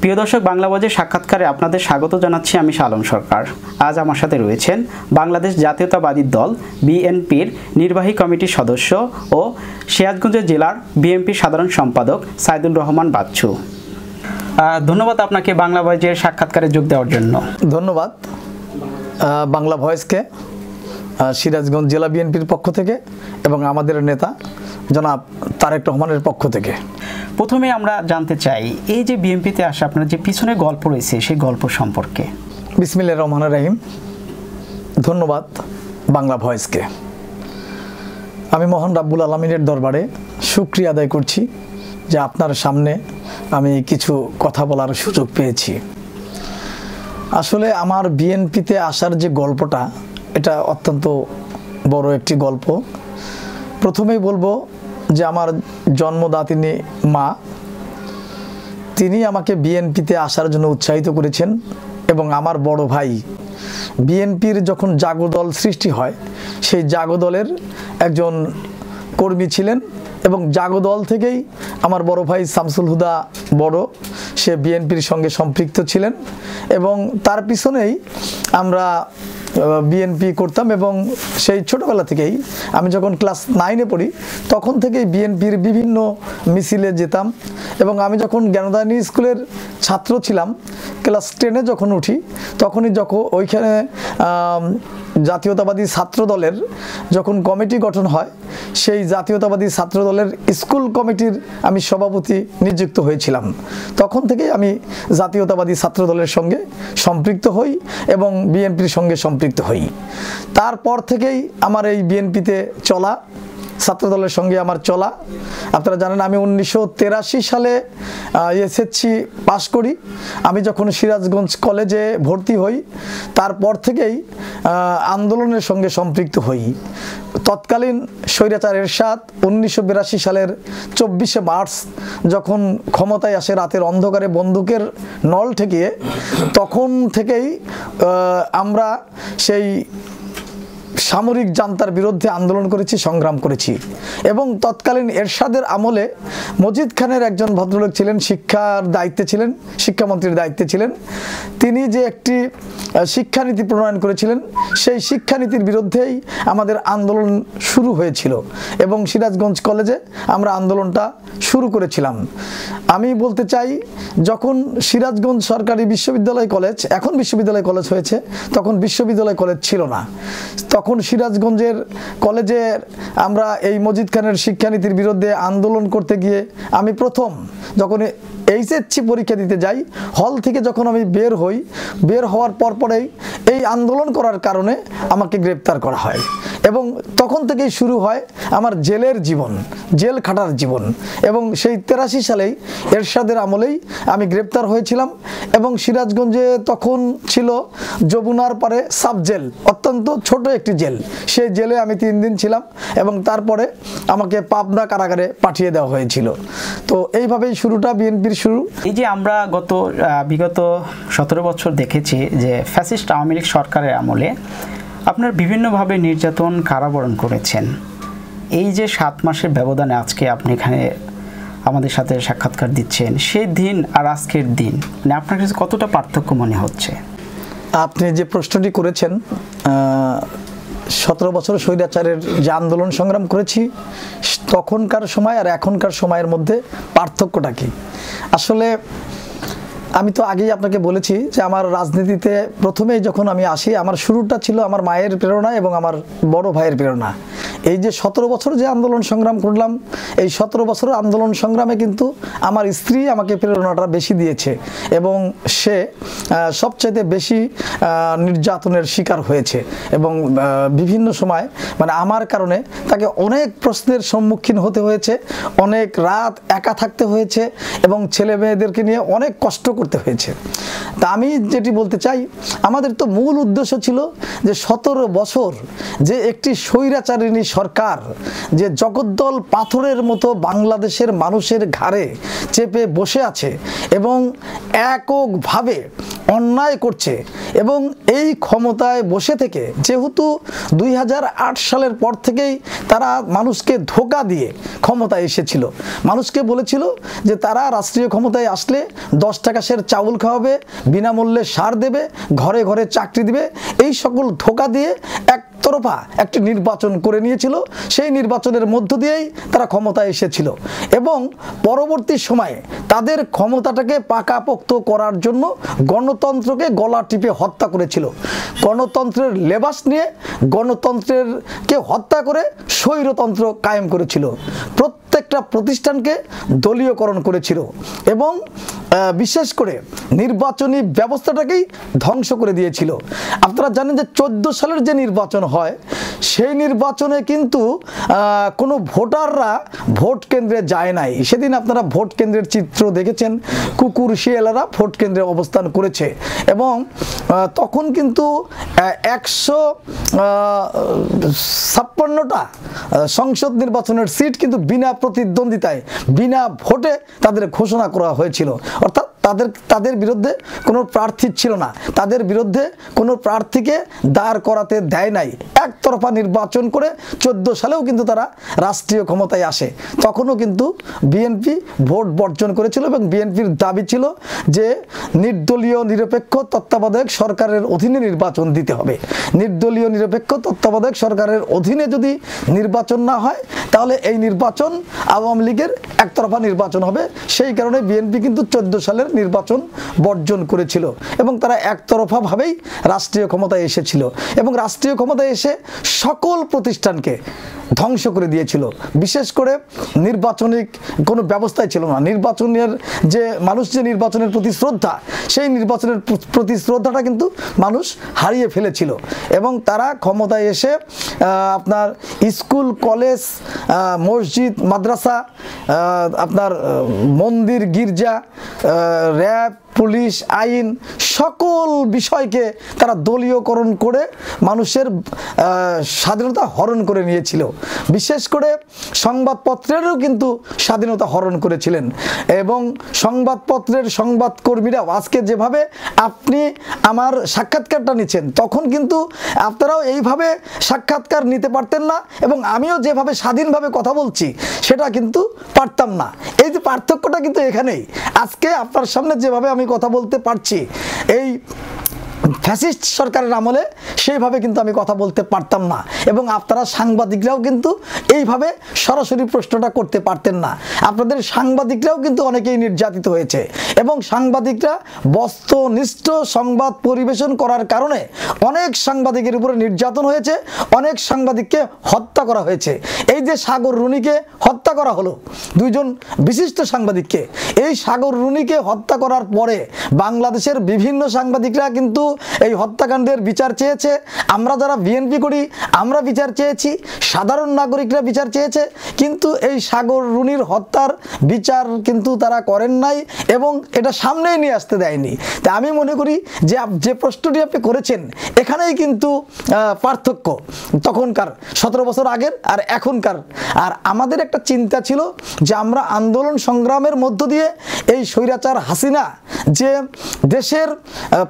প্রিয় দর্শক, বাংলা ভয়েসের সাক্ষাৎকারে আপনাদের স্বাগত জানাচ্ছি। আমি শালম সরকার। আজ আমার সাথে রয়েছেন বাংলাদেশ জাতীয়তাবাদী দল বিএনপির নির্বাহী কমিটির সদস্য ও সিরাজগঞ্জ জেলার বিএনপির সাধারণ সম্পাদক সাইদুর রহমান বাচ্চু। ধন্যবাদ আপনাকে বাংলা ভয়েসের সাক্ষাৎকারে যোগ দেওয়ার জন্য। ধন্যবাদ বাংলা ভয়েসকে, সিরাজগঞ্জ জেলা বিএনপির পক্ষ থেকে এবং আমাদের নেতা জনাব তারেক রহমানের পক্ষ থেকে। প্রথমে আমরা জানতে চাই, এই যে বিএনপিতে আসা আপনার যে পিছনে গল্প রয়েছে সেই গল্প সম্পর্কে। বিসমিল্লাহির রহমানির রহিম। ধন্যবাদ বাংলা ভয়েসকে। আমি মহান রাব্বুল আলামিনের দরবারে শুকরিয়া আদায় করছি যে আপনার সামনে আমি কিছু কথা বলার সুযোগ পেয়েছি। আসলে আমার বিএনপিতে আসার যে গল্পটা, এটা অত্যন্ত বড় একটি গল্প। প্রথমেই বলবো যে আমার জন্মদাত্রী মা, তিনি আমাকে বিএনপিতে আসার জন্য উৎসাহিত করেছেন এবং আমার বড় ভাই বিএনপির যখন জাগদল সৃষ্টি হয় সেই জাগদলের একজন কর্মী ছিলেন এবং জাগদল থেকেই আমার বড় ভাই শামসুল হুদা বড়, সে বিএনপির সঙ্গে সম্পৃক্ত ছিলেন এবং তার পিছনেই আমরা বিএনপি করতাম এবং সেই ছোটোবেলা থেকেই আমি যখন ক্লাস 9-এ পড়ি তখন থেকেই বিএনপির বিভিন্ন মিছিলে যেতাম এবং আমি যখন জ্ঞানোদয়নী স্কুলের ছাত্র ছিলাম, ক্লাস 10-এ যখন উঠি তখনই ওইখানে জাতীয়তাবাদী ছাত্র দলের যখন কমিটি গঠন হয়, সেই জাতীয়তাবাদী ছাত্র দলের স্কুল কমিটির আমি সভাপতি নিযুক্ত হয়েছিলাম। তখন থেকেই আমি জাতীয়তাবাদী ছাত্র দলের সঙ্গে সম্পৃক্ত হই এবং বিএনপির সঙ্গে সম্পৃক্ত হই। তারপর থেকেই আমার এই বিএনপিতে চলা, ছাত্রদলের সঙ্গে আমার চলা। আপনারা জানেন আমি 1983 সালে এসএসসি পাশ করি। আমি যখন সিরাজগঞ্জ কলেজে ভর্তি হই তারপর থেকেই আন্দোলনের সঙ্গে সম্পৃক্ত হই। তৎকালীন স্বৈরাচার এরশাদ 1982 সালের 24শে মার্চ যখন ক্ষমতায় আসে রাতের অন্ধকারে বন্দুকের নল ঠেকিয়ে, তখন থেকেই আমরা সেই সামরিক জান্তার বিরুদ্ধে আন্দোলন করেছি, সংগ্রাম করেছি এবং তৎকালীন এরশাদের আমলে মজিদ খানের একজন ভদ্রলোক ছিলেন, শিক্ষার দায়িত্বে ছিলেন, শিক্ষামন্ত্রীর দায়িত্বে ছিলেন। তিনি যে একটি শিক্ষানীতি প্রণয়ন করেছিলেন, সেই শিক্ষানীতির বিরুদ্ধেই আমাদের আন্দোলন শুরু হয়েছিল এবং সিরাজগঞ্জ কলেজে আমরা আন্দোলনটা শুরু করেছিলাম। আমি বলতে চাই, যখন সিরাজগঞ্জ সরকারি বিশ্ববিদ্যালয় কলেজ, এখন বিশ্ববিদ্যালয় কলেজ হয়েছে, তখন বিশ্ববিদ্যালয় কলেজ ছিল না। তখন সিরাজগঞ্জের কলেজে আমরা এই মজিদ খানের শিক্ষানীতির বিরুদ্ধে আন্দোলন করতে গিয়ে আমি প্রথম যখন এইচএসসি পরীক্ষা দিতে যাই, হল থেকে যখন আমি বের হওয়ার পরেই এই আন্দোলন করার কারণে আমাকে গ্রেপ্তার করা হয় এবং তখন থেকেই শুরু হয় আমার জেলের জীবন, জেল খাটার জীবন। এবং সেই 83 সালেই এরশাদের আমলেই আমি গ্রেপ্তার হয়েছিলাম এবং সিরাজগঞ্জে তখন ছিল যমুনার পারে সাব জেল, অত্যন্ত ছোট একটি জেল। সেই জেলে আমি 3 দিন ছিলাম এবং তারপরে আমাকে পাবনা কারাগারে পাঠিয়ে দেওয়া হয়েছিল। তো এইভাবেই শুরুটা, বিএনপির শুরু। এই যে আমরা বিগত 17 বছর দেখেছি যে ফ্যাসিস্ট আওয়ামী লীগ সরকারের আমলে আপনার বিভিন্নভাবে নির্যাতন, কারাবরণ করেছেন। এই যে 7 মাসের ব্যবধানে আজকে আপনি এখানে আমাদের সাথে সাক্ষাৎকার দিচ্ছেন, সেই দিন আর আজকের দিন মানে আপনার কাছে কতটা পার্থক্য মনে হচ্ছে? আপনি যে প্রশ্নটি করেছেন, 17 বছর স্বৈরাচারের যে আন্দোলন সংগ্রাম করেছি, তখনকার সময় আর এখনকার সময়ের মধ্যে পার্থক্যটা কি? আসলে আমি তো আগেই আপনাকে বলেছি যে আমার রাজনীতিতে প্রথমেই যখন আমি আসি, আমার শুরুটা ছিল আমার মায়ের প্রেরণা এবং আমার বড় ভাইয়ের প্রেরণা। এই যে 17 বছর যে আন্দোলন সংগ্রাম করলাম, এই 17 বছরের আন্দোলন সংগ্রামে কিন্তু আমার স্ত্রী আমাকে প্রেরণাটা বেশি দিয়েছে এবং সে সবচাইতে বেশি নির্যাতনের শিকার হয়েছে এবং বিভিন্ন সময় মানে আমার কারণে তাকে অনেক প্রশ্নের সম্মুখীন হতে হয়েছে, অনেক রাত একা থাকতে হয়েছে এবং ছেলে মেয়েদেরকে নিয়ে অনেক কষ্ট করতে হয়েছে। তা আমি যেটি বলতে চাই, আমাদের তো মূল উদ্দেশ্য ছিল যে 17 বছর যে একটি স্বৈরাচারিণী সরকার যে জগদ্দল পাথরের মতো বাংলাদেশের মানুষের ঘাড়ে চেপে বসে আছে এবং এককভাবে অন্যায় করছে এবং এই ক্ষমতায় বসে থেকে যেহেতু 2008 সালের পর থেকেই তারা মানুষকে ধোঁকা দিয়ে ক্ষমতায় এসেছিল, মানুষকে বলেছিল যে তারা রাষ্ট্রীয় ক্ষমতায় আসলে 10 টাকা সের চাউল খাওয়াবে, বিনামূল্যে সার দেবে, ঘরে ঘরে চাকরি দিবে, এই সকল ধোঁকা দিয়ে একতরফা একটি নির্বাচন করে নিয়েছিল। সেই নির্বাচনের মধ্য দিয়েই তারা ক্ষমতায় এসেছিল এবং পরবর্তী সময়ে তাদের ক্ষমতাটাকে পাকাপোক্ত করার জন্য গণতন্ত্রকে গলা টিপে হত্যা করেছিল। গণতন্ত্রের লেবাস নিয়ে গণতন্ত্রকে হত্যা করে স্বৈরতন্ত্র কায়েম করেছিল। প্রত্যেকটা প্রতিষ্ঠানকে দলীয়করণ করেছিল এবং বিশেষ করে নির্বাচনী ব্যবস্থাটাকেই ধ্বংস করে দিয়েছিল। আপনারা জানেন যে 14 সালের যে নির্বাচন হয় সেই নির্বাচনে কিন্তু কোনো ভোটাররা ভোট কেন্দ্রে যায় নাই। সেদিন আপনারা ভোট কেন্দ্রের চিত্র দেখেছেন, কুকুর শিয়ালেরা ভোট কেন্দ্রে অবস্থান করেছে এবং তখন কিন্তু 156টা সংসদ নির্বাচনের সিট কিন্তু বিনা প্রতিদ্বন্দ্বিতায়, বিনা ভোটে তাদের ঘোষণা করা হয়েছিল। অর্থাৎ তাদের বিরুদ্ধে কোনো প্রার্থী ছিল না, তাদের বিরুদ্ধে কোনো প্রার্থীকে দাঁড় করাতে দেয় নাই। একতরফা নির্বাচন করে 14 সালেও কিন্তু তারা রাষ্ট্রীয় ক্ষমতায় আসে। তখনও কিন্তু বিএনপি ভোট বর্জন করেছিল এবং বিএনপির দাবি ছিল যে নির্দলীয় নিরপেক্ষ তত্ত্বাবধায়ক সরকারের অধীনে নির্বাচন দিতে হবে। নির্দলীয় নিরপেক্ষ তত্ত্বাবধায়ক সরকারের অধীনে যদি নির্বাচন না হয় তাহলে এই নির্বাচন আওয়ামী লীগের একতরফা নির্বাচন হবে। সেই কারণে বিএনপি কিন্তু 14 সালের নির্বাচন বর্জন করেছিল এবং তারা একতরফাভাবেই রাষ্ট্রীয় ক্ষমতায় এসেছিল এবং রাষ্ট্রীয় ক্ষমতায় এসে সকল প্রতিষ্ঠানকে ধ্বংস করে দিয়েছিল। বিশেষ করে নির্বাচনিক কোনো ব্যবস্থাই ছিল না। নির্বাচনের যে মানুষ যে নির্বাচনের প্রতি শ্রদ্ধা, সেই নির্বাচনের প্রতি শ্রদ্ধাটা কিন্তু মানুষ হারিয়ে ফেলেছিল এবং তারা ক্ষমতায় এসে আপনার স্কুল, কলেজ, মসজিদ, মাদ্রাসা, আপনার মন্দির, গির্জা, র্যাব, পুলিশ, আইন সকল বিষয়কে তারা দলীয়করণ করে মানুষের স্বাধীনতা হরণ করে নিয়েছিল। বিশেষ করে সংবাদপত্রেরও কিন্তু স্বাধীনতা হরণ করেছিলেন এবং সংবাদপত্রের সংবাদকর্মীরা আজকে যেভাবে আপনি আমার সাক্ষাৎকারটা নিচ্ছেন, তখন কিন্তু আপনারাও এইভাবে সাক্ষাৎকার নিতে পারতেন না এবং আমিও যেভাবে স্বাধীনভাবে কথা বলছি সেটা কিন্তু পারতাম না। এই যে পার্থক্যটা কিন্তু এখানেই। আজকে আপনার সামনে যেভাবে আমি কথা বলতে পারছি, এই ফ্যাসিস্ট সরকারের আমলে সেইভাবে কিন্তু আমি কথা বলতে পারতাম না এবং আপনারা সাংবাদিকরাও কিন্তু এইভাবে সরাসরি প্রশ্নটা করতে পারতেন না। আপনাদের সাংবাদিকরাও কিন্তু অনেকেই নির্যাতিত হয়েছে এবং সাংবাদিকরা বস্তুনিষ্ঠ সংবাদ পরিবেশন করার কারণে অনেক সাংবাদিকের উপরে নির্যাতন হয়েছে, অনেক সাংবাদিককে হত্যা করা হয়েছে। এই যে সাগর রুনিকে হত্যা করা হলো, 2 জন বিশিষ্ট সাংবাদিককে, এই সাগর রুনিকে হত্যা করার পরে বাংলাদেশের বিভিন্ন সাংবাদিকরা কিন্তু এই হত্যাকাণ্ডের বিচার চেয়েছে। আমরা যারা বিএনপি করি আমরা বিচার চেয়েছি, সাধারণ নাগরিকরা বিচার চেয়েছে, কিন্তু এই সাগর রুনির হত্যার বিচার কিন্তু তারা করেন নাই এবং এটা সামনেই নিয়ে আসতে দেয়নি। তাই আমি মনে করি যে যে প্রশ্নটি আপনি করেছেন এখানেই কিন্তু পার্থক্য তখনকার 17 বছর আগের আর এখনকার। আর আমাদের একটা চিন্তা ছিল যে আমরা আন্দোলন সংগ্রামের মধ্য দিয়ে এই স্বৈরাচার হাসিনা যে দেশের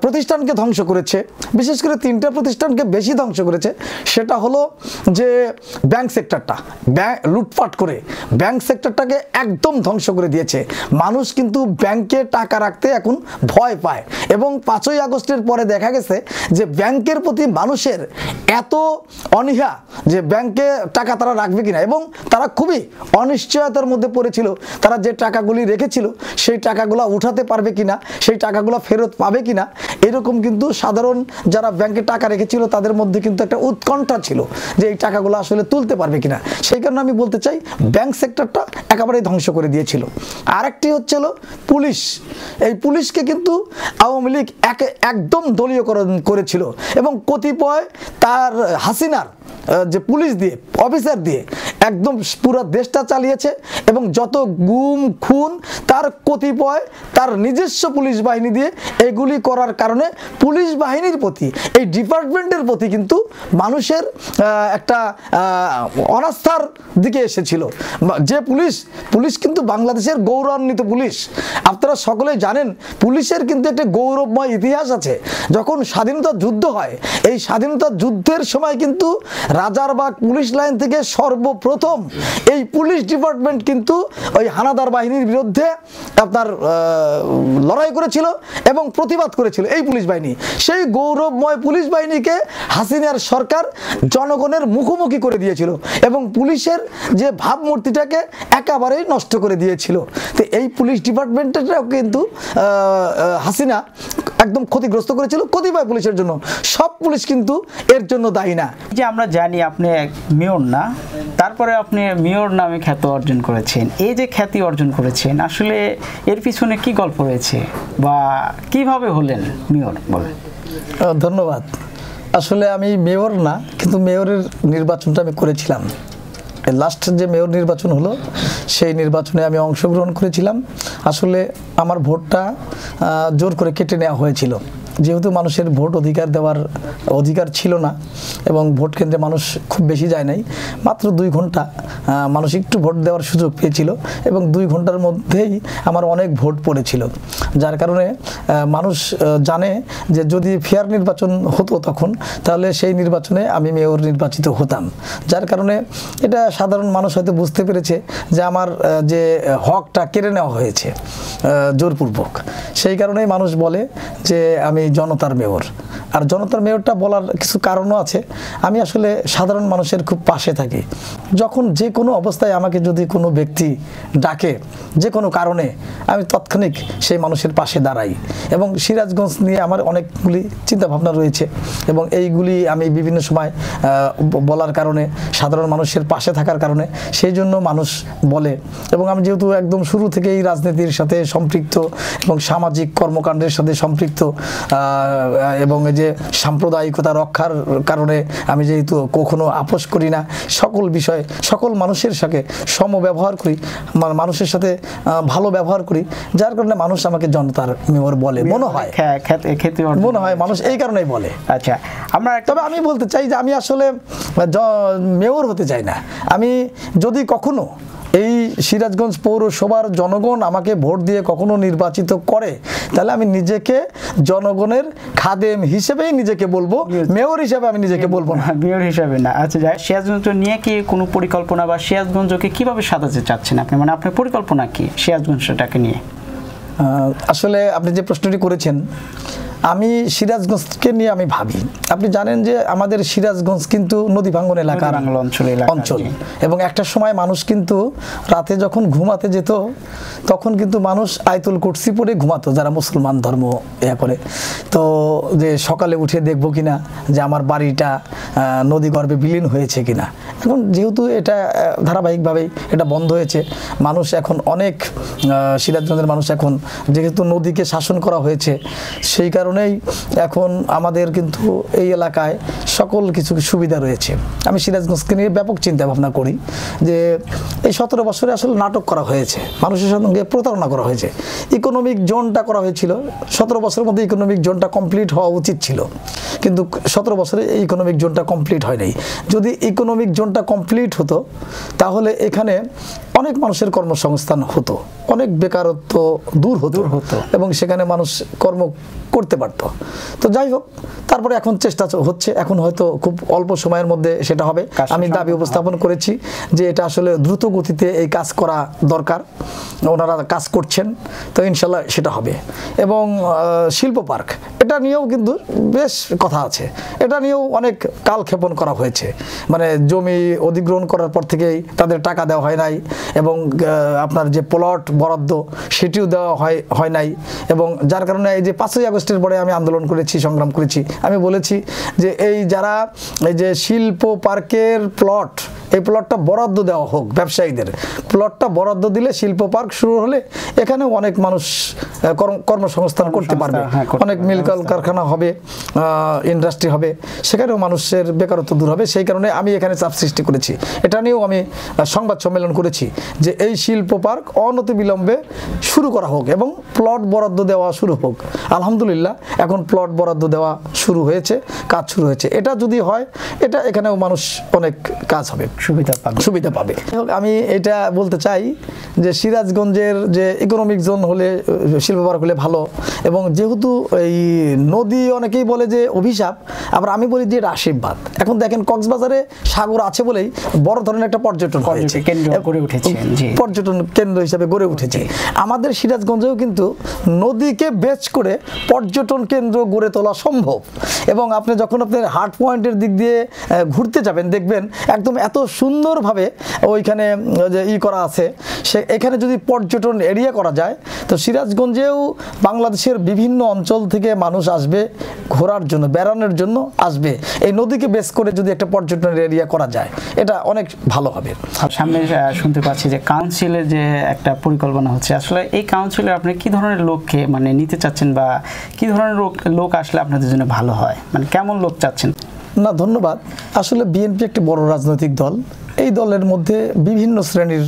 প্রতিষ্ঠানকে ধ্বংস করেছে, বিশেষ করে 3টা প্রতিষ্ঠানকে বেশি ধ্বংস করেছে, সেটা হলো যে ব্যাংক সেক্টরটা লুটপাট করে ব্যাংক সেক্টরটাকে একদম ধ্বংস করে দিয়েছে। মানুষ কিন্তু ব্যাংকে টাকা রাখতে এখন ভয় পায় এবং 5ই আগস্টের পরে দেখা গেছে যে ব্যাংকের প্রতি মানুষের এত অনীহা যে ব্যাংকে টাকা তারা রাখবে কিনা এবং তারা খুবই অনিশ্চয়তার মধ্যে পড়েছিল। তারা যে টাকাগুলি রেখেছিল সেই টাকাগুলো উঠাতে পারবে কিনা, সেই টাকাগুলো ফেরত পাবে কিনা, এরকম কিন্তু সাধারণ যারা ব্যাংকে টাকা রেখেছিল তাদের মধ্যে কিন্তু একটা উৎকণ্ঠা ছিল যে এই টাকাগুলো আসলে তুলতে পারবে কিনা। সেই কারণে আমি বলতে চাই ব্যাংক সেক্টরটা একেবারেই ধ্বংস করে দিয়েছিল। আরেকটি হচ্ছিল পুলিশ। এই পুলিশকে কিন্তু আওয়ামী লীগ একদম দলীয়করণ করেছিল এবং কতিপয় তার হাসিনার যে পুলিশ দিয়ে, অফিসার দিয়ে একদম পুরো দেশটা চালিয়েছে এবং যত গুম খুন তার কতিপয় তার নিজস্ব পুলিশ বাহিনী দিয়ে এগুলি করার কারণে পুলিশ বাহিনীর প্রতি, এই ডিপার্টমেন্টের প্রতি কিন্তু মানুষের একটা অনাস্থার দিকে এসেছিল। যে পুলিশ কিন্তু বাংলাদেশের গৌরবান্বিত পুলিশ। আপনারা সকলেই জানেন পুলিশের কিন্তু একটা গৌরবময় ইতিহাস আছে। যখন স্বাধীনতা যুদ্ধ হয়, এই স্বাধীনতা যুদ্ধের সময় কিন্তু রাজারবাগ পুলিশ লাইন থেকে সর্বপ্রথম এই পুলিশ ডিপার্টমেন্ট কিন্তু ওই হানাদার বাহিনীর বিরুদ্ধে আপনার লড়াই করেছিল এবং প্রতিবাদ করেছিল এই পুলিশ বাহিনী। সেই গৌরবময় পুলিশ বাহিনীকে হাসিনার সরকার জনগণের মুখোমুখি করে দিয়েছিল এবং পুলিশের যে ভাবমূর্তিটাকে একেবারেই নষ্ট করে দিয়েছিল। তো এই পুলিশ ডিপার্টমেন্টটাও কিন্তু হাসিনা একদম ক্ষতিগ্রস্ত করেছিল কতিপয় পুলিশের জন্য, সব পুলিশ কিন্তু এর জন্য দায়ী না। যে আমরা জানি আপনি মেয়র না, তারপরে আপনি মেয়র নামে খ্যাতি অর্জন করেছেন। এই যে খ্যাতি অর্জন করেছেন, আসলে এর পিছনে কি গল্প রয়েছে বা কিভাবে হলেন মেয়র বলেন? ধন্যবাদ। আসলে আমি মেয়র না, কিন্তু মেয়রের নির্বাচনটা আমি করেছিলাম। লাস্ট যে মেয়র নির্বাচন হলো সেই নির্বাচনে আমি অংশগ্রহণ করেছিলাম। আসলে আমার ভোটটা জোর করে কেটে নেওয়া হয়েছিল, যেহেতু মানুষের ভোট অধিকার দেওয়ার অধিকার ছিল না এবং ভোট কেন্দ্রে মানুষ খুব বেশি যায় নাই, মাত্র 2 ঘন্টা মানুষ একটু ভোট দেওয়ার সুযোগ পেয়েছিল এবং 2 ঘন্টার মধ্যেই আমার অনেক ভোট পড়েছিল। যার কারণে মানুষ জানে যে যদি ফেয়ার নির্বাচন হতো তখন, তাহলে সেই নির্বাচনে আমি মেয়র নির্বাচিত হতাম। যার কারণে এটা সাধারণ মানুষ হয়তো বুঝতে পেরেছে যে আমার যে হকটা কেড়ে নেওয়া হয়েছে জোরপূর্বক। সেই কারণেই মানুষ বলে যে আমি জনতার মেয়র। আর জনতার মেয়রটা বলার কিছু কারণও আছে। আমি আসলে সাধারণ মানুষের খুব পাশে থাকি। যখন যে কোনো অবস্থায় আমাকে যদি কোনো ব্যক্তি ডাকে যে কোনো কারণে, আমি তৎক্ষণিক সেই মানুষের পাশে দাঁড়াই। এবং সিরাজগঞ্জ নিয়ে আমার অনেকগুলি চিন্তাভাবনা রয়েছে এবং এইগুলি আমি বিভিন্ন সময় বলার কারণে, সাধারণ মানুষের পাশে থাকার কারণে সেই জন্য মানুষ বলে। এবং আমি যেহেতু একদম শুরু থেকেই রাজনীতির সাথে সম্পৃক্ত এবং সামাজিক কর্মকাণ্ডের সাথে সম্পৃক্ত এবং এই যে সাম্প্রদায়িকতা রক্ষার কারণে আমি যেহেতু কখনো আপোষ করি না, সকল বিষয়ে সকল মানুষের সাথে সমব্যবহার করি, মানুষের সাথে ভালো ব্যবহার করি, যার কারণে মানুষ আমাকে জনতার মেয়র বলে মনে হয় মানুষ এই কারণেই বলে। আচ্ছা, তবে আমি বলতে চাই যে আমি আসলে মেয়র হতে চাই না। আমি যদি কখনো এই সিরাজগঞ্জ পৌরসভার জনগণ আমাকে ভোট দিয়ে কখনো নির্বাচিত করে, তাহলে আমি নিজেকে জনগণের খাদেম হিসেবেই নিজেকে বলবো, মেয়র হিসেবে আমি নিজেকে বলবো না, মেয়র হিসেবে না। আচ্ছা, সিরাজগঞ্জ নিয়ে কি কোনো পরিকল্পনা বা সিরাজগঞ্জকে কিভাবে সাজাতে চাচ্ছেন আপনি, মানে আপনার পরিকল্পনা কি সিরাজগঞ্জটাকে নিয়ে? আসলে আপনি যে প্রশ্নটি করেছেন, আমি সিরাজগঞ্জকে নিয়ে আমি ভাবি। আপনি জানেন যে আমাদের সিরাজগঞ্জ কিন্তু নদী ভাঙ্গন এলাকার অঞ্চল এবং একটা সময় মানুষ কিন্তু রাতে যখন ঘুমাতে যেত তখন কিন্তু মানুষ আয়তুল কুরসি পড়ে ঘুমাতো, যারা মুসলমান ধর্ম করে। তো যে সকালে উঠে দেখবো কিনা যে আমার বাড়িটা নদী গর্ভে বিলীন হয়েছে কিনা। এখন যেহেতু এটা ধারাবাহিকভাবেই এটা বন্ধ হয়েছে, মানুষ এখন অনেক সিরাজগঞ্জের মানুষ এখন যেহেতু নদীকে শাসন করা হয়েছে, সেই কারণেই এখন আমাদের কিন্তু এই এলাকায় সকল কিছু সুবিধা রয়েছে। আমি সিরাজগঞ্জকে নিয়ে ব্যাপক চিন্তা ভাবনা করি যে এই 17 বছরে আসলে নাটক করা হয়েছে, মানুষের সঙ্গে প্রতারণা করা হয়েছে। ইকোনমিক জোনটা করা হয়েছিল, 17 বছরের মধ্যে ইকোনমিক জোনটা কমপ্লিট হওয়া উচিত ছিল, কিন্তু 17 বছরে এই ইকোনমিক জোনটা কমপ্লিট হয় নাই। যদি ইকোনমিক জোনটা কমপ্লিট হতো তাহলে এখানে অনেক মানুষের কর্মসংস্থান হতো, অনেক বেকারত্ব দূর হতো এবং সেখানে মানুষ কর্ম করতে পারতো। তো যাই হোক, তারপরে এখন চেষ্টা হচ্ছে, এখন হয়তো খুব অল্প সময়ের মধ্যে সেটা হবে। আমি দাবি উপস্থাপন করেছি যে এটা আসলে দ্রুত গতিতে এই কাজ করা দরকার, ওনারা কাজ করছেন, তো ইনশাল্লাহ সেটা হবে। এবং শিল্প পার্ক, এটা নিয়েও কিন্তু বেশ কথা আছে, এটা নিয়েও অনেক কালক্ষেপণ করা হয়েছে। মানে জমি অধিগ্রহণ করার পর থেকেই তাদের টাকা দেওয়া হয় নাই এবং আপনার যে প্লট বরাদ্দ সেটিও দেওয়া হয় নাই। এবং যার কারণে এই যে 5ই আগস্টের পরে আমি আন্দোলন করেছি, সংগ্রাম করেছি, আমি বলেছি যে এই যারা এই যে শিল্প পার্কের প্লট, এই প্লটটা বরাদ্দ দেওয়া হোক ব্যবসায়ীদের। প্লটটা বরাদ্দ দিলে শিল্প পার্ক শুরু হলে এখানে অনেক মানুষ কর্মসংস্থান করতে পারবে, অনেক মিল কারখানা হবে, ইন্ডাস্ট্রি হবে, সেখানেও মানুষের বেকারত্ব দূর হবে। সেই কারণে আমি এখানে চাপ সৃষ্টি করেছি। এটা নিয়েও আমি সংবাদ সম্মেলন করেছি যে এই শিল্প পার্ক অনতিবিলম্বে শুরু করা হোক এবং প্লট বরাদ্দ দেওয়া শুরু হোক। আলহামদুলিল্লাহ এখন প্লট বরাদ্দ দেওয়া শুরু হয়েছে, কাজ শুরু হয়েছে। এটা যদি হয়, এটা এখানেও মানুষ অনেক কাজ হবে। সুবিধা পাবে। আমি এটা বলতে চাই যে সিরাজগঞ্জের যে ইকোনমিক জোন হলে, শিল্প পার্ক হলে ভালো, এবং যেহেতু এই নদী অনেকেই বলে যে অভিশাপ, আবার আমি বলি যে এটা আশীর্বাদ। এখন দেখেন কক্সবাজারে সাগর আছে বলেই বড় ধরনের একটা পর্যটন কেন্দ্র হিসেবে গড়ে উঠেছে। আমাদের সিরাজগঞ্জেও কিন্তু নদীকে বেচ করে পর্যটন কেন্দ্র গড়ে তোলা সম্ভব। এবং আপনি যখন আপনার হার্ট পয়েন্টের দিক দিয়ে ঘুরতে যাবেন দেখবেন একদম এত সুন্দরভাবে ওইখানে যে করা আছে, সে এখানে যদি পর্যটন এরিয়া করা যায় তো সিরাজগঞ্জেও বাংলাদেশের বিভিন্ন অঞ্চল থেকে মানুষ আসবে ঘোরার জন্য, বেড়ানোর জন্য আসবে। এই নদীকে বেস করে যদি একটা পর্যটন এরিয়া করা যায় এটা অনেক ভালো হবে। সামনে শুনতে পাচ্ছি যে কাউন্সিলের যে একটা পরিকল্পনা হচ্ছে, আসলে এই কাউন্সিলে আপনি কি ধরনের লোককে মানে নিতে চাচ্ছেন, বা কি ধরনের লোক আসলে আপনাদের জন্য ভালো হয়, মানে কেমন লোক চাচ্ছেন? না, ধন্যবাদ। আসলে বিএনপি একটি বড় রাজনৈতিক দল। এই দলের মধ্যে বিভিন্ন শ্রেণীর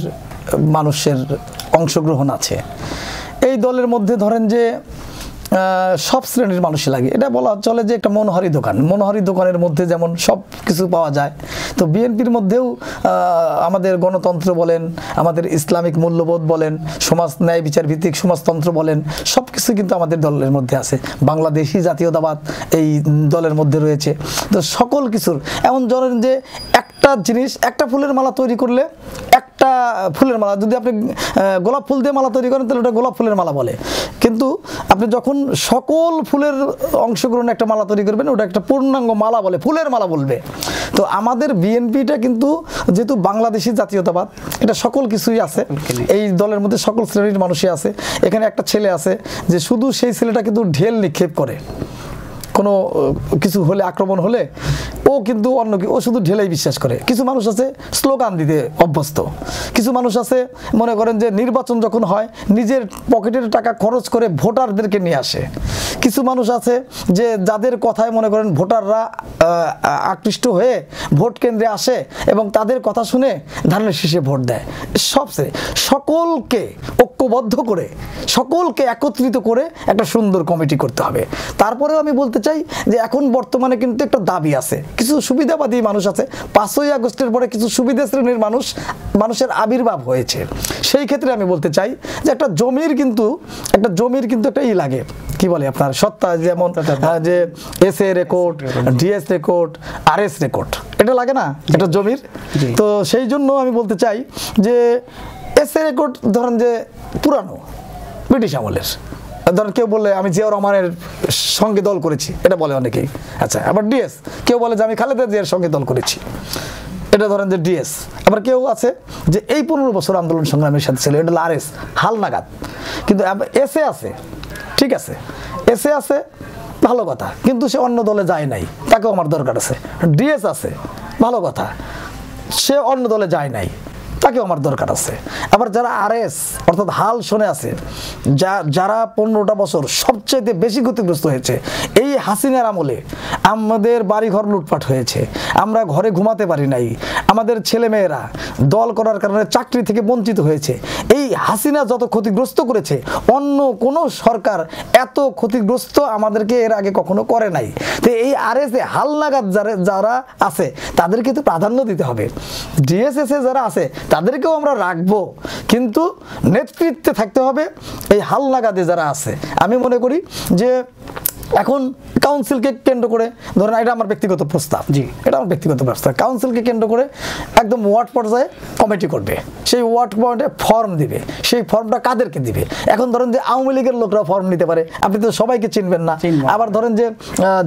মানুষের অংশগ্রহণ আছে। এই দলের মধ্যে ধরেন যে সব শ্রেণীর মানুষই লাগে, এটা বলা চলে যে একটা মনোহারি দোকান। মনোহারি দোকানের মধ্যে যেমন সব কিছু পাওয়া যায়, তো বিএনপির মধ্যেও আমাদের গণতন্ত্র বলেন, আমাদের ইসলামিক মূল্যবোধ বলেন, সমাজ ন্যায় বিচার ভিত্তিক সমাজতন্ত্র বলেন, সব কিছু কিন্তু আমাদের দলের মধ্যে আছে। বাংলাদেশি জাতীয়তাবাদ এই দলের মধ্যে রয়েছে। তো সকল কিছুর এমন ধরেন যে একটা জিনিস, একটা ফুলের মালা তৈরি করলে, একটা ফুলের মালা যদি আপনি গোলাপ ফুল দিয়ে মালা তৈরি করেন তাহলে ওটা গোলাপ ফুলের মালা বলে, কিন্তু আপনি যখন সকল ফুলের অংশগ্রহণে একটা মালা তৈরি করবেন ওটা একটা পূর্ণাঙ্গ মালা বলে, ফুলের মালা বলবে। তো আমাদের বিএনপিটা কিন্তু যেহেতু বাংলাদেশি জাতীয়তাবাদ, এটা সকল কিছুই আছে। এই দলের মধ্যে সকল শ্রেণীর মানুষই আছে। এখানে একটা ছেলে আছে যে শুধু সেই ছেলেটা কিন্তু ঢেল নিক্ষেপ করে, কোনো কিছু হলে, আক্রমণ হলে ও কিন্তু ও শুধু ঢেলেই বিশ্বাস করে। কিছু মানুষ আছে স্লোগান দিতে অভ্যস্ত, কিছু মানুষ আছে মনে করেন যে নির্বাচন যখন হয় নিজের পকেটের টাকা খরচ করে ভোটারদেরকে নিয়ে আসে। কিছু মানুষ আছে যে যাদের কথায় মনে করেন ভোটাররা আকৃষ্ট হয়ে ভোট কেন্দ্রে আসে এবং তাদের কথা শুনে ধানের শীষে ভোট দেয়। সকলকে ঐক্যবদ্ধ করে, সকলকে একত্রিত করে একটা সুন্দর কমিটি করতে হবে। তারপরেও আমি বলতে চাই যে এখন বর্তমানে কিন্তু একটা দাবি আছে, কিছু সুবিধাবাদী মানুষ আছে। 5ই আগস্টের পরে কিছু সুবিধা শ্রেণীর মানুষের আবির্ভাব হয়েছে। সেই ক্ষেত্রে আমি বলতে চাই যে একটা জমির কিন্তু একটা লাগে, কি বলে আপনার সত্তা, যেমন যে SA record, DS record, RS record, এটা লাগে না এটা জমির। তো সেই জন্য আমি বলতে চাই যে এসএ রেকর্ড ধরেন যে পুরানো ব্রিটিশ আমলের, ধরেন কেউ বললে আমি জিয়াউর রহমানের সঙ্গে দল করেছি, এটা বলে অনেকেই। আচ্ছা, আবার ডিএস কেউ বলে যে আমি খালেদা জিয়ার সঙ্গে দল করেছি, এটা ধরেন যে ডিএস। আবার কেউ আছে যে এই 15 বছর আন্দোলন সংগ্রামের সাথে ছিল, এটা হলো আরএস, হালনাগাদ। কিন্তু এসএ আছে, ঠিক আছে, এসএ আছে, ভালো কথা, কিন্তু সে অন্য দলে যায় নাই, তাকেও আমার দরকার আছে। ডিএস আছে, ভালো কথা, সে অন্য দলে যায় নাই, তাকেও আমার দরকার আছে। আবার যারা আরএস অর্থাৎ হাল শোনে আছে, যারা 15টা বছর সবচেয়ে বেশি ক্ষতিগ্রস্ত হয়েছে, এই হাসিনার আমলে আমাদের বাড়িঘর লুটপাট হয়েছে, আমরা ঘরে ঘুমাতে পারি নাই, আমাদের ছেলেমেয়েরা দল করার কারণে চাকরি থেকে বঞ্চিত হয়েছে। এই হাসিনা যত ক্ষতিগ্রস্ত করেছে অন্য কোনো সরকার এত ক্ষতিগ্রস্ত আমাদেরকে এর আগে কখনো করে নাই। তো এই আরএস হালনাগাদ যারা আছে তাদেরকে তো প্রাধান্য দিতে হবে। ডিএসএসএ যারা আছে তাদেরকেও আমরা রাখবো, কিন্তু নেতৃত্বে থাকতে হবে এই হালনাগাদে যারা আছে। আমি মনে করি যে এখন কাউন্সিলকে কেন্দ্র করে, ধরেন এটা আমার ব্যক্তিগত প্রস্তাব, এটা আমার ব্যক্তিগত প্রস্তাব, কাউন্সিলকে কেন্দ্র করে একদম ওয়ার্ড পর্যায়ে কমিটি করবে, সেই ওয়ার্ড পয়েন্টে ফর্ম দিবে। সেই ফর্মটা কাদেরকে দিবে? এখন ধরেন যে আওয়ামী লীগের লোকরা ফর্ম নিতে পারে, আপনি তো সবাইকে চিনবেন না। আবার ধরেন যে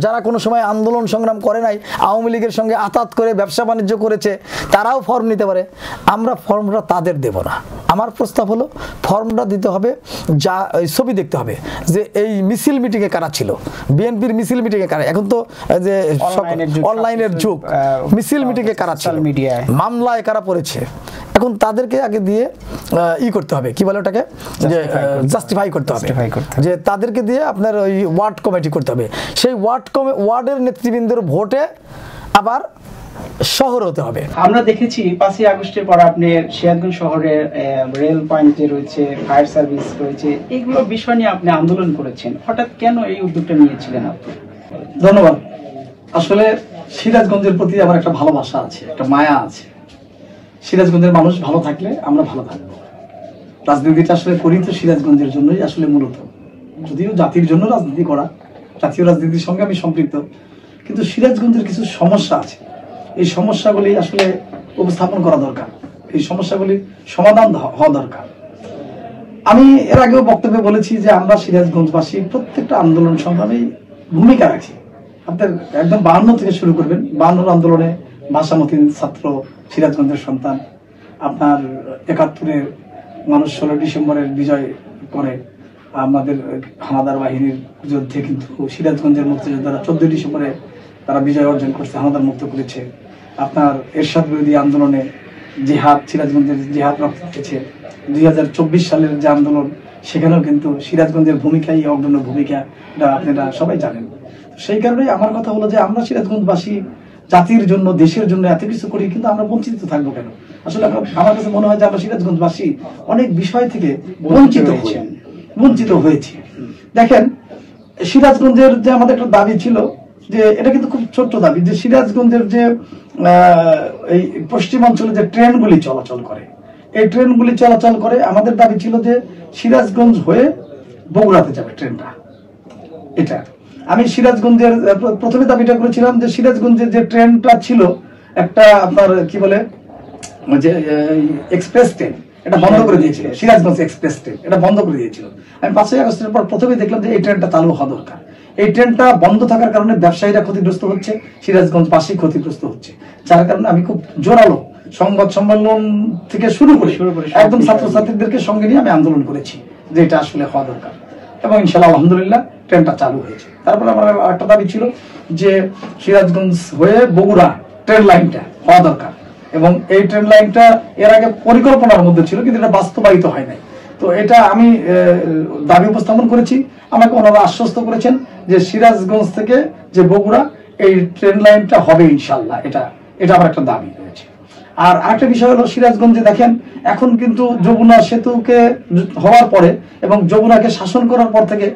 যারা কোনো সময় আন্দোলন সংগ্রাম করে নাই, আওয়ামী লীগের সঙ্গে আতাত করে ব্যবসা বাণিজ্য করেছে, তারাও ফর্ম নিতে পারে। আমরা ফর্মটা তাদের দেব না। আমার প্রস্তাব হলো ফর্মটা দিতে হবে, যা ছবি দেখতে হবে যে এই মিছিল মিটিংয়ে কারা ছিল, বিএনপির মিছিল মিটিংয়ে কারা, এখন তো যে অনলাইনের যুগ, মিছিল মিটিংয়ে কারা ছিল, মামলায় কারা পড়েছে, এখন তাদেরকে আগে দিয়ে করতে হবে, কি বলে ওটাকে, যে জাস্টিফাই করতে হবে, যে তাদেরকে দিয়ে আপনার ওই ওয়ার্ড কমিটি করতে হবে। সেই ওয়ার্ডের নেতৃবৃন্দের ভোটে আবার শহর হতে হবে। আমরা দেখেছি 5ই আগস্টের পর আপনি সিরাজগঞ্জ শহরের রেল পয়েন্টে রয়েছে, ফায়ার সার্ভিস রয়েছে, এইগুলো বিষয় নিয়ে আপনি আন্দোলন করেছেন, হঠাৎ কেন এই উদ্যোগটা নিয়েছিলেন আপনি? ধন্যবাদ। আসলে সিরাজগঞ্জের প্রতি আমার একটা ভালোবাসা আছে, একটা মায়া আছে। সিরাজগঞ্জের মানুষ ভালো থাকলে আমরা ভালো থাকবো। রাজনীতিটা আসলে করি তো সিরাজগঞ্জের জন্যই আসলে মূলত, যদিও জাতির জন্য রাজনীতি করা, জাতীয় রাজনীতির সঙ্গে আমি সম্পৃক্ত, কিন্তু সিরাজগঞ্জের কিছু সমস্যা আছে, এই সমস্যাগুলি আসলে উপস্থাপন করা দরকার, এই সমস্যাগুলি সমাধান হওয়া দরকার। আমি এর আগেও বক্তব্যে বলেছি যে আমরা সিরাজগঞ্জবাসী প্রত্যেকটা আন্দোলন সংগ্রামে ভূমিকা রাখি। আপনার একদম 52 থেকে শুরু করবেন, 52 আন্দোলনে ভাষামতি ছাত্র সিরাজগঞ্জের সন্তান, আপনার 71-এর মানুষ 16 ডিসেম্বরের বিজয় করে আমাদের হানাদার বাহিনীর যুদ্ধে কিন্তু সিরাজগঞ্জের মুক্তিযোদ্ধারা 14 ডিসেম্বরে তারা বিজয় অর্জন করছে, হানাদার মুক্ত করেছে। আপনার এরশাদ বিরোধী আন্দোলনে জিহাদ, সিরাজগঞ্জের জিহাদ রক্ত দিয়েছে। 2024 সালের যে আন্দোলন, সেখানেও কিন্তু সিরাজগঞ্জের ভূমিকাই অগ্রণী ভূমিকা, এটা আপনারা সবাই জানেন। সেই কারণে আমার কথা হলো যে আমরা সিরাজগঞ্জবাসী জাতির জন্য, দেশের জন্য এত কিছু করি, কিন্তু আমরা বঞ্চিত থাকবো কেন? আসলে আমার কাছে মনে হয় যে আমরা সিরাজগঞ্জবাসী অনেক বিষয় থেকে বঞ্চিত হয়েছি। দেখেন, সিরাজগঞ্জের যে আমাদের একটা দাবি ছিল, যে এটা কিন্তু খুব ছোট্ট দাবি, যে সিরাজগঞ্জের যে এই পশ্চিমাঞ্চলে যে ট্রেনগুলি চলাচল করে, এই ট্রেনগুলি চলাচল করে, আমাদের দাবি ছিল যে সিরাজগঞ্জ হয়ে বগুড়াতে যাবে ট্রেনটা। এটা আমি সিরাজগঞ্জের প্রথমে দাবিটা করেছিলাম যে সিরাজগঞ্জের যে ট্রেনটা ছিল একটা আপনার কি বলে যে এক্সপ্রেস ট্রেন, এটা বন্ধ করে দিয়েছিল, সিরাজগঞ্জ এক্সপ্রেস ট্রেন এটা বন্ধ করে দিয়েছিল। আমি 5ই আগস্টের পর প্রথমে দেখলাম যে এই ট্রেনটা চালু হওয়া দরকার। এই ট্রেনটা বন্ধ থাকার কারণে ব্যবসায়ীরা ক্ষতিগ্রস্ত হচ্ছে, সিরাজগঞ্জবাসী ক্ষতিগ্রস্ত হচ্ছে, যার কারণে আমি খুব জোরালো সংবাদ সম্মেলন থেকে শুরু করে একদম ছাত্রছাত্রীদেরকে সঙ্গে নিয়ে আমি আন্দোলন করেছি যে এটা আসলে হওয়া দরকার, এবং ইনশাআল্লাহ আলহামদুলিল্লাহ ট্রেনটা চালু হয়েছে। তারপরে আমার একটা দাবি ছিল যে সিরাজগঞ্জ হয়ে বগুড়া ট্রেন লাইনটা হওয়া দরকার, এবং এই ট্রেন লাইনটা এর আগে পরিকল্পনার মধ্যে ছিল, কিন্তু এটা বাস্তবায়িত হয় নাই। তো এটা আমি দাবি উপস্থাপন করেছি, আমাকে ওনারা আশ্বস্ত করেছেন যে সিরাজগঞ্জ থেকে যে বগুড়া এই ট্রেন লাইনটা হবে ইনশাআল্লাহ। এটা আমার একটা দাবি রয়েছে। আর আরেকটা বিষয় হলো, সিরাজগঞ্জে দেখেন এখন কিন্তু যমুনা সেতুকে হওয়ার পরে এবং যমুনাকে শাসন করার পর থেকে,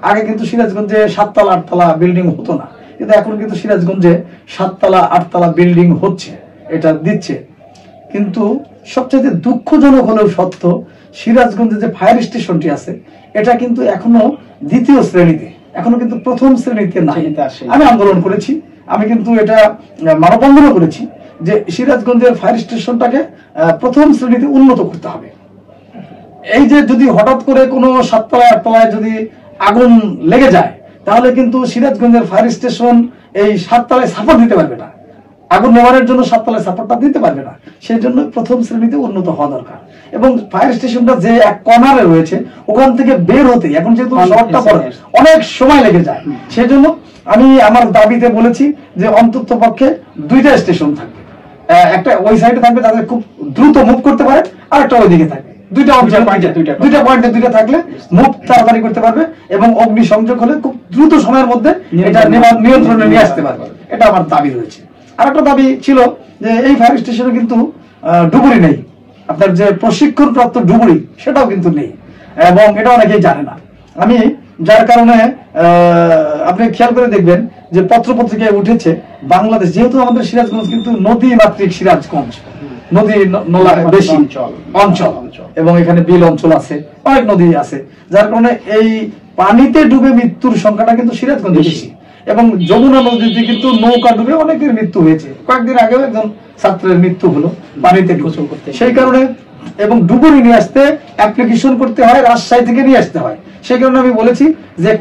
আগে কিন্তু সিরাজগঞ্জে 7তলা 8তলা বিল্ডিং হতো না, কিন্তু এখন কিন্তু সিরাজগঞ্জে 7তলা 8তলা বিল্ডিং হচ্ছে, এটা দিচ্ছে। কিন্তু সবচেয়ে দুঃখজনক হলেও সত্য, সিরাজগঞ্জে যে ফায়ার স্টেশনটি আছে এটা কিন্তু এখনো 2য় শ্রেণীতে, এখনো কিন্তু 1ম শ্রেণীতে নাই। আমি আন্দোলন করেছি, আমি কিন্তু এটা মানববন্ধনও করেছি যে সিরাজগঞ্জের ফায়ার স্টেশনটাকে 1ম শ্রেণীতে উন্নত করতে হবে। এই যে যদি হঠাৎ করে কোনো 7তলা 8তলায় যদি আগুন লেগে যায়, তাহলে কিন্তু সিরাজগঞ্জের ফায়ার স্টেশন এই 7তলায় সাপোর্ট দিতে পারবে না, আগুন নেওয়ার জন্য 7তলায় সাপোর্টটা দিতে পারবে না। সেই জন্য 1ম শ্রেণীতে উন্নত হওয়া দরকার। এবং ফায়ার স্টেশনটা যে এক কর্নারে রয়েছে, ওখান থেকে বের হতে এখন যেহেতু শহরটা পড়ে অনেক সময় লেগে যায়, সেই জন্য আমি আমার দাবিতে বলেছি যে অন্তত পক্ষে 2টা স্টেশন থাকবে, একটা ওই সাইডে থাকবে যাতে খুব দ্রুত মুভ করতে পারে, আর একটা ওইদিকে থাকবে। 2টা পয়েন্টে 2টা থাকলে মুভ তাড়াতাড়ি করতে পারবে, এবং অগ্নি সংযোগ হলে খুব দ্রুত সময়ের মধ্যে এটা নিয়ন্ত্রণে নিয়ে আসতে পারবে। এটা আমার দাবি রয়েছে। আর একটা দাবি ছিল যে এই ফায়ার স্টেশনে কিন্তু ডুবুরি নেই, আপনার যে প্রশিক্ষণপ্রাপ্ত ডুবুরি সেটাও কিন্তু নেই, এবং এটা অনেকেই জানে না। আমি যার কারণে আপনি খেয়াল করে দেখবেন যে পত্রপত্রিকায় উঠেছে বাংলাদেশ, যেহেতু আমাদের সিরাজগঞ্জ কিন্তু নদী মাতৃক সিরাজগঞ্জ, নদী বেশি অঞ্চল, এবং এখানে বিল অঞ্চল আছে, অনেক নদী আছে, যার কারণে এই পানিতে ডুবে মৃত্যুর সংখ্যাটা কিন্তু সিরাজগঞ্জে বেশি। এবং যমুনা নদীতে কিন্তু নৌকা ডুবে অনেকের মৃত্যু হয়েছে, কয়েকদিন আগেও একজন ছাত্রের মৃত্যু হলো পানিতে গোসল করতে। সেই কারণে এবং ডুবুরি নিয়ে আসতে অ্যাপ্লিকেশন করতে হয়, রাজশাহী থেকে নিয়ে আসতে হয়। সেই কারণে আমি বলেছি যে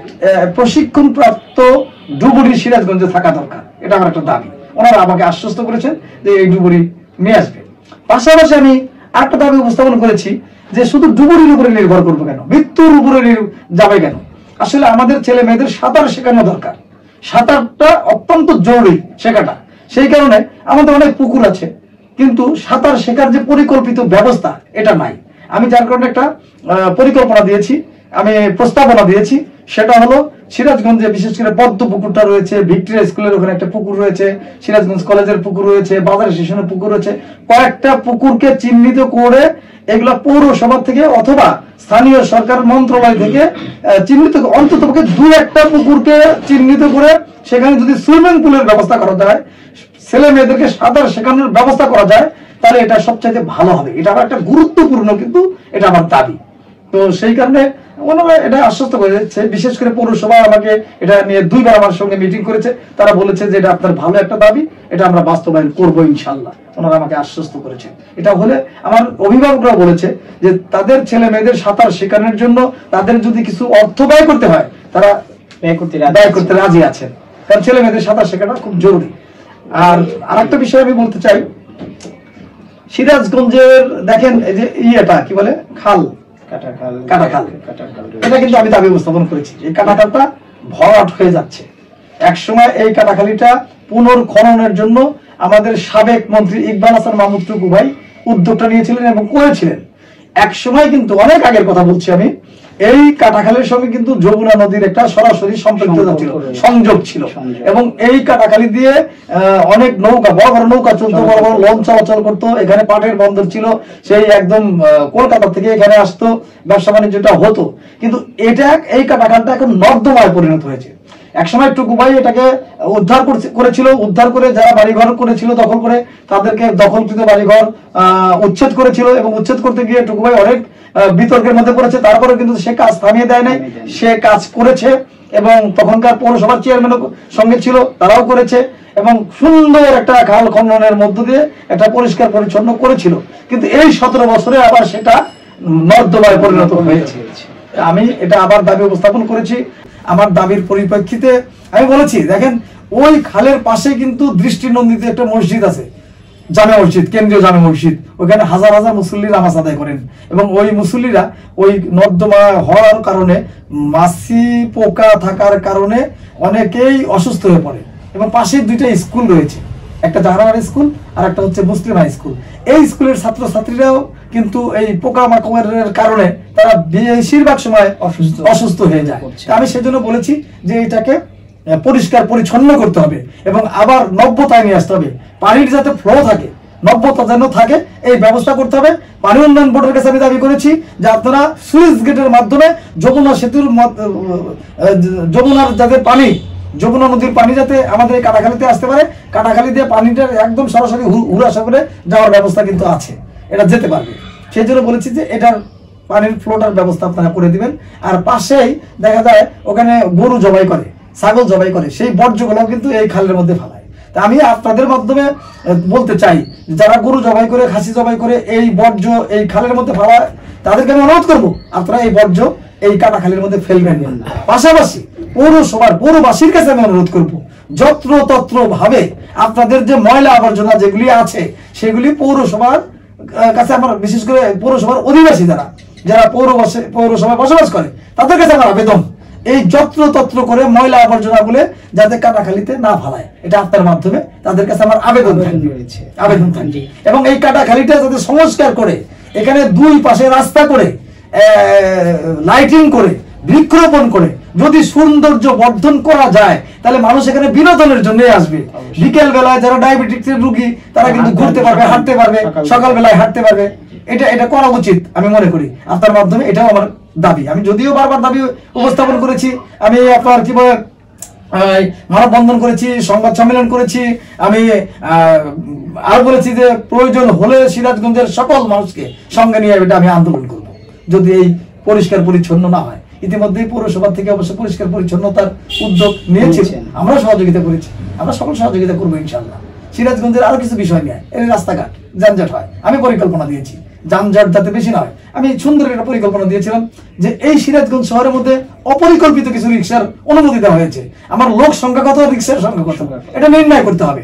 প্রশিক্ষণ প্রাপ্ত ডুবুরি সিরাজগঞ্জে থাকা দরকার, এটা আমার একটা দাবি। ওনারা আমাকে আশ্বস্ত করেছেন যে এই ডুবুরি নিয়ে আসবে। পাশাপাশি আমি আরেকটা দাবি উপস্থাপন করেছি যে শুধু ডুবুরির উপরে নির্ভর করবো কেন, মৃত্যুর উপরে যাবে কেন? আসলে আমাদের ছেলে মেয়েদের সাঁতার শেখানো দরকার, সাঁতারটা অত্যন্ত জরুরি শেখাটা। সেই কারণে আমাদের অনেক পুকুর আছে, কিন্তু সাঁতার শেখার যে পরিকল্পিত ব্যবস্থা এটা নাই। আমি যার কারণে একটা পরিকল্পনা দিয়েছি, আমি প্রস্তাবনা দিয়েছি, সেটা হলো সিরাজগঞ্জে বিশেষ করে পদ্ম পুকুরটা রয়েছে, ভিক্টোরিয়া স্কুলের ওখানে একটা পুকুর রয়েছে, সিরাজগঞ্জ কলেজের পুকুর রয়েছে, বাজার স্টেশনের পুকুর রয়েছে, কয়েকটা পুকুরকে চিহ্নিত করে এগুলা পৌরসভা থেকে অথবা স্থানীয় সরকার মন্ত্রণালয় থেকে চিহ্নিত, অন্তত 2-1টা পুকুরকে চিহ্নিত করে সেখানে যদি সুইমিং পুলের ব্যবস্থা করা যায়, ছেলে মেয়েদেরকে সাঁতার শেখানোর ব্যবস্থা করা যায়, তাহলে এটা সবচাইতে ভালো হবে। এটা আমার একটা গুরুত্বপূর্ণ, কিন্তু এটা আমার দাবি। তো সেই কারণে ওনারা এটা আশ্বস্ত করেছে, বিশেষ করে পৌরসভা আমাকে এটা নিয়ে 2 বার আমার সঙ্গে মিটিং করেছে। তারা বলেছে যে এটা আপনার ভালো একটা দাবি, এটা আমরা বাস্তবায়ন করবো ইনশাল্লাহ। ওনারা আমাকে আশ্বস্ত করেছে। এটা হলে আমার অভিভাবকরা বলেছে যে তাদের ছেলে মেয়েদের সাঁতার শেখানোর জন্য তাদের যদি কিছু অর্থ ব্যয় করতে হয়, তারা ব্যয় করতে রাজি আছেন, কারণ ছেলে মেয়েদের সাঁতার শেখাটা খুব জরুরি। আর আরেকটা বিষয় আমি বলতে চাই, সিরাজগঞ্জের দেখেন এই যে ইয়েটা কি বলে, খাল, কাটাখাল, এটা কিন্তু আমি দাবি উপস্থাপন করেছি। এই কাটাখালটা ভরাট হয়ে যাচ্ছে। একসময় এই কাটাখালিটা পুনর্খননের জন্য আমাদের সাবেক মন্ত্রী ইকবাল হাসান মাহমুদ টুকু ভাই উদ্যোগটা নিয়েছিলেন এবং করেছিলেন। একসময় কিন্তু অনেক আগের কথা বলছি আমি, এই কাটাখালীর সঙ্গে কিন্তু যমুনা নদীর একটা সরাসরি সম্পৃক্ততা ছিল, সংযোগ ছিল, এবং এই কাটাখালী দিয়ে অনেক নৌকা, বড় বড় নৌকা চলতো, বড় বড় লঞ্চ চলাচল করতো। এখানে পাটের বন্দর ছিল, সেই একদম কলকাতা থেকে এখানে আসতো, ব্যবসা বাণিজ্যটা হতো। কিন্তু এটা, এই কাটাখালটা এখন নর্দমায় পরিণত হয়েছে। একসময় টুকু ভাই এটাকে উদ্ধার করেছিল, উদ্ধার করে যারা বাড়িঘর করেছিল দখল করে, তাদেরকে দখলকৃত বাড়িঘর উচ্ছেদ করেছিল, এবং উচ্ছেদ করতে গিয়ে টুকু ভাই অনেক বিতর্কের মধ্যে পড়েছে। তারপরে কিন্তু সে কাজ থামিয়ে দেয় নাই, সে কাজ করেছে, এবং তখনকার পৌরসভার চেয়ারম্যানও সঙ্গে ছিল, তারাও করেছে, এবং সুন্দর একটা খাল খননের মধ্য দিয়ে একটা পরিষ্কার পরিচ্ছন্ন করেছিল। কিন্তু এই 17 বছরে আবার সেটা নর্দমায় পরিণত হয়েছে। আমি এটা আবার দাবি উপস্থাপন করেছি। আমার দাবির পরিপ্রেক্ষিতে আমি বলেছি, দেখেন ওই খালের পাশে কিন্তু দৃষ্টিনন্দিত একটা মসজিদ আছে, জামে মসজিদ, কেন্দ্রীয় জামে মসজিদ। ওখানে হাজার হাজার মুসল্লি নামাজ আদায় করেন, এবং ওই মুসল্লিরা ওই নর্দমা হওয়ার কারণে, মাছি পোকা থাকার কারণে অনেকেই অসুস্থ হয়ে পড়ে। এবং পাশে 2টা স্কুল রয়েছে, একটা জাহানারা স্কুল আর একটা হচ্ছে মুসলিম হাই স্কুল। এই স্কুলের ছাত্রছাত্রীরাও কিন্তু এই পোকামাকড়ের কারণে তারা বেশিরভাগ সময় অসুস্থ হয়ে যায়। আমি সেজন্য বলেছি যে এটাকে পরিষ্কার পরিচ্ছন্ন করতে হবে, এবং আবার নব্যতায় নিয়ে আসতে হবে। পানির যাতে ফ্লো থাকে, নব্যতা যেন থাকে, এই ব্যবস্থা করতে হবে। পানি উন্নয়ন বোর্ডের কাছে আমি দাবি করেছি যে আপনারা সুইচ গেটের মাধ্যমে যমুনা সেতুর, যমুনার যাতে পানি, যমুনা নদীর পানি যাতে আমাদের এই কাটাখালীতে আসতে পারে, কাটাখালী দিয়ে পানিটা একদম সরাসরি হুড়াসা করে যাওয়ার ব্যবস্থা কিন্তু আছে, এটা যেতে পারবে। সেই জন্য বলেছি যে এটার পানির ফ্লোটার ব্যবস্থা আপনারা করে দিবেন। আর পাশেই দেখা যায় ওখানে গরু জবাই করে, ছাগল জবাই করে, সেই বর্জ্যগুলো কিন্তু এই খালের মধ্যে ফেলায়। তা আমি আপনাদের মাধ্যমে বলতে চাই, যারা গরু জবাই করে, খাসি জবাই করে এই বর্জ্য এই খালের মধ্যে ফেলায়, তাদেরকে আমি অনুরোধ করবো আপনারা এই বর্জ্য এই কাটাখালীর মধ্যে ফেলবেন না। পাশাপাশি পৌরবাসীর কাছে আমি অনুরোধ করবো, যত্রতত্র ভাবে আপনাদের যে ময়লা আবর্জনা যেগুলি আছে সেগুলি পৌরসভার কাছে, আমার বিশেষ করে পৌরসভার অধিবাসী যারা পৌরসভায় বসবাস করে, তাদের কাছে আমার আবেদন, এই যত্রতত্র করে ময়লা আবর্জনা গুলো যাতে কাটাখালীতে না ফেলায়, এটা আপনার মাধ্যমে তাদের কাছে আমার আবেদন থাকবে। এবং এই কাটাখালীটা যাতে সংস্কার করে, এখানে 2 পাশে রাস্তা করে, লাইটিং করে, বৃক্ষরোপণ করে যদি সৌন্দর্য বর্ধন করা যায়, তাহলে মানুষ এখানে বিনোদনের জন্য আসবে। বিকেল বেলায় যারা ডায়াবেটিসের রোগী, তারা কিন্তু ঘুরতে পারবে, হাঁটতে পারবে, সকাল বেলায় হাঁটতে পারবে। এটা করা উচিত আমি মনে করি। আপনার মাধ্যমে এটাও আমার দাবি। আমি যদিও বারবার দাবি উপস্থাপন করেছি, আমি আপনার কি বলে মানববন্ধন করেছি, সংবাদ সম্মেলন করেছি, আমি আর বলেছি যে প্রয়োজন হলে সিরাজগঞ্জের সকল মানুষকে সঙ্গে নিয়ে এটা আমি আন্দোলন করব যদি এই পরিষ্কার পরিচ্ছন্ন না হয়। ইতিমধ্যেই পৌরসভা থেকে অবশ্য পরিষ্কার পরিচ্ছন্নতার উদ্যোগ নিয়েছে, আমরা সহযোগিতা করেছি, আমরা সকল সহযোগিতা করবো ইনশাল্লাহ। সিরাজগঞ্জের আরো কিছু বিষয় নিয়ে, এই রাস্তাঘাট যানজট হয়, আমি পরিকল্পনা দিয়েছি যানজট যাতে বেশি না হয়। আমি সুন্দর একটা পরিকল্পনা দিয়েছিলাম যে এই সিরাজগঞ্জ শহরের মধ্যে অপরিকল্পিত কিছু রিক্সার অনুমতি দেওয়া হয়েছে। আমার লোক সংখ্যা কত, রিক্সার সংখ্যা কত, এটা নির্ণয় করতে হবে।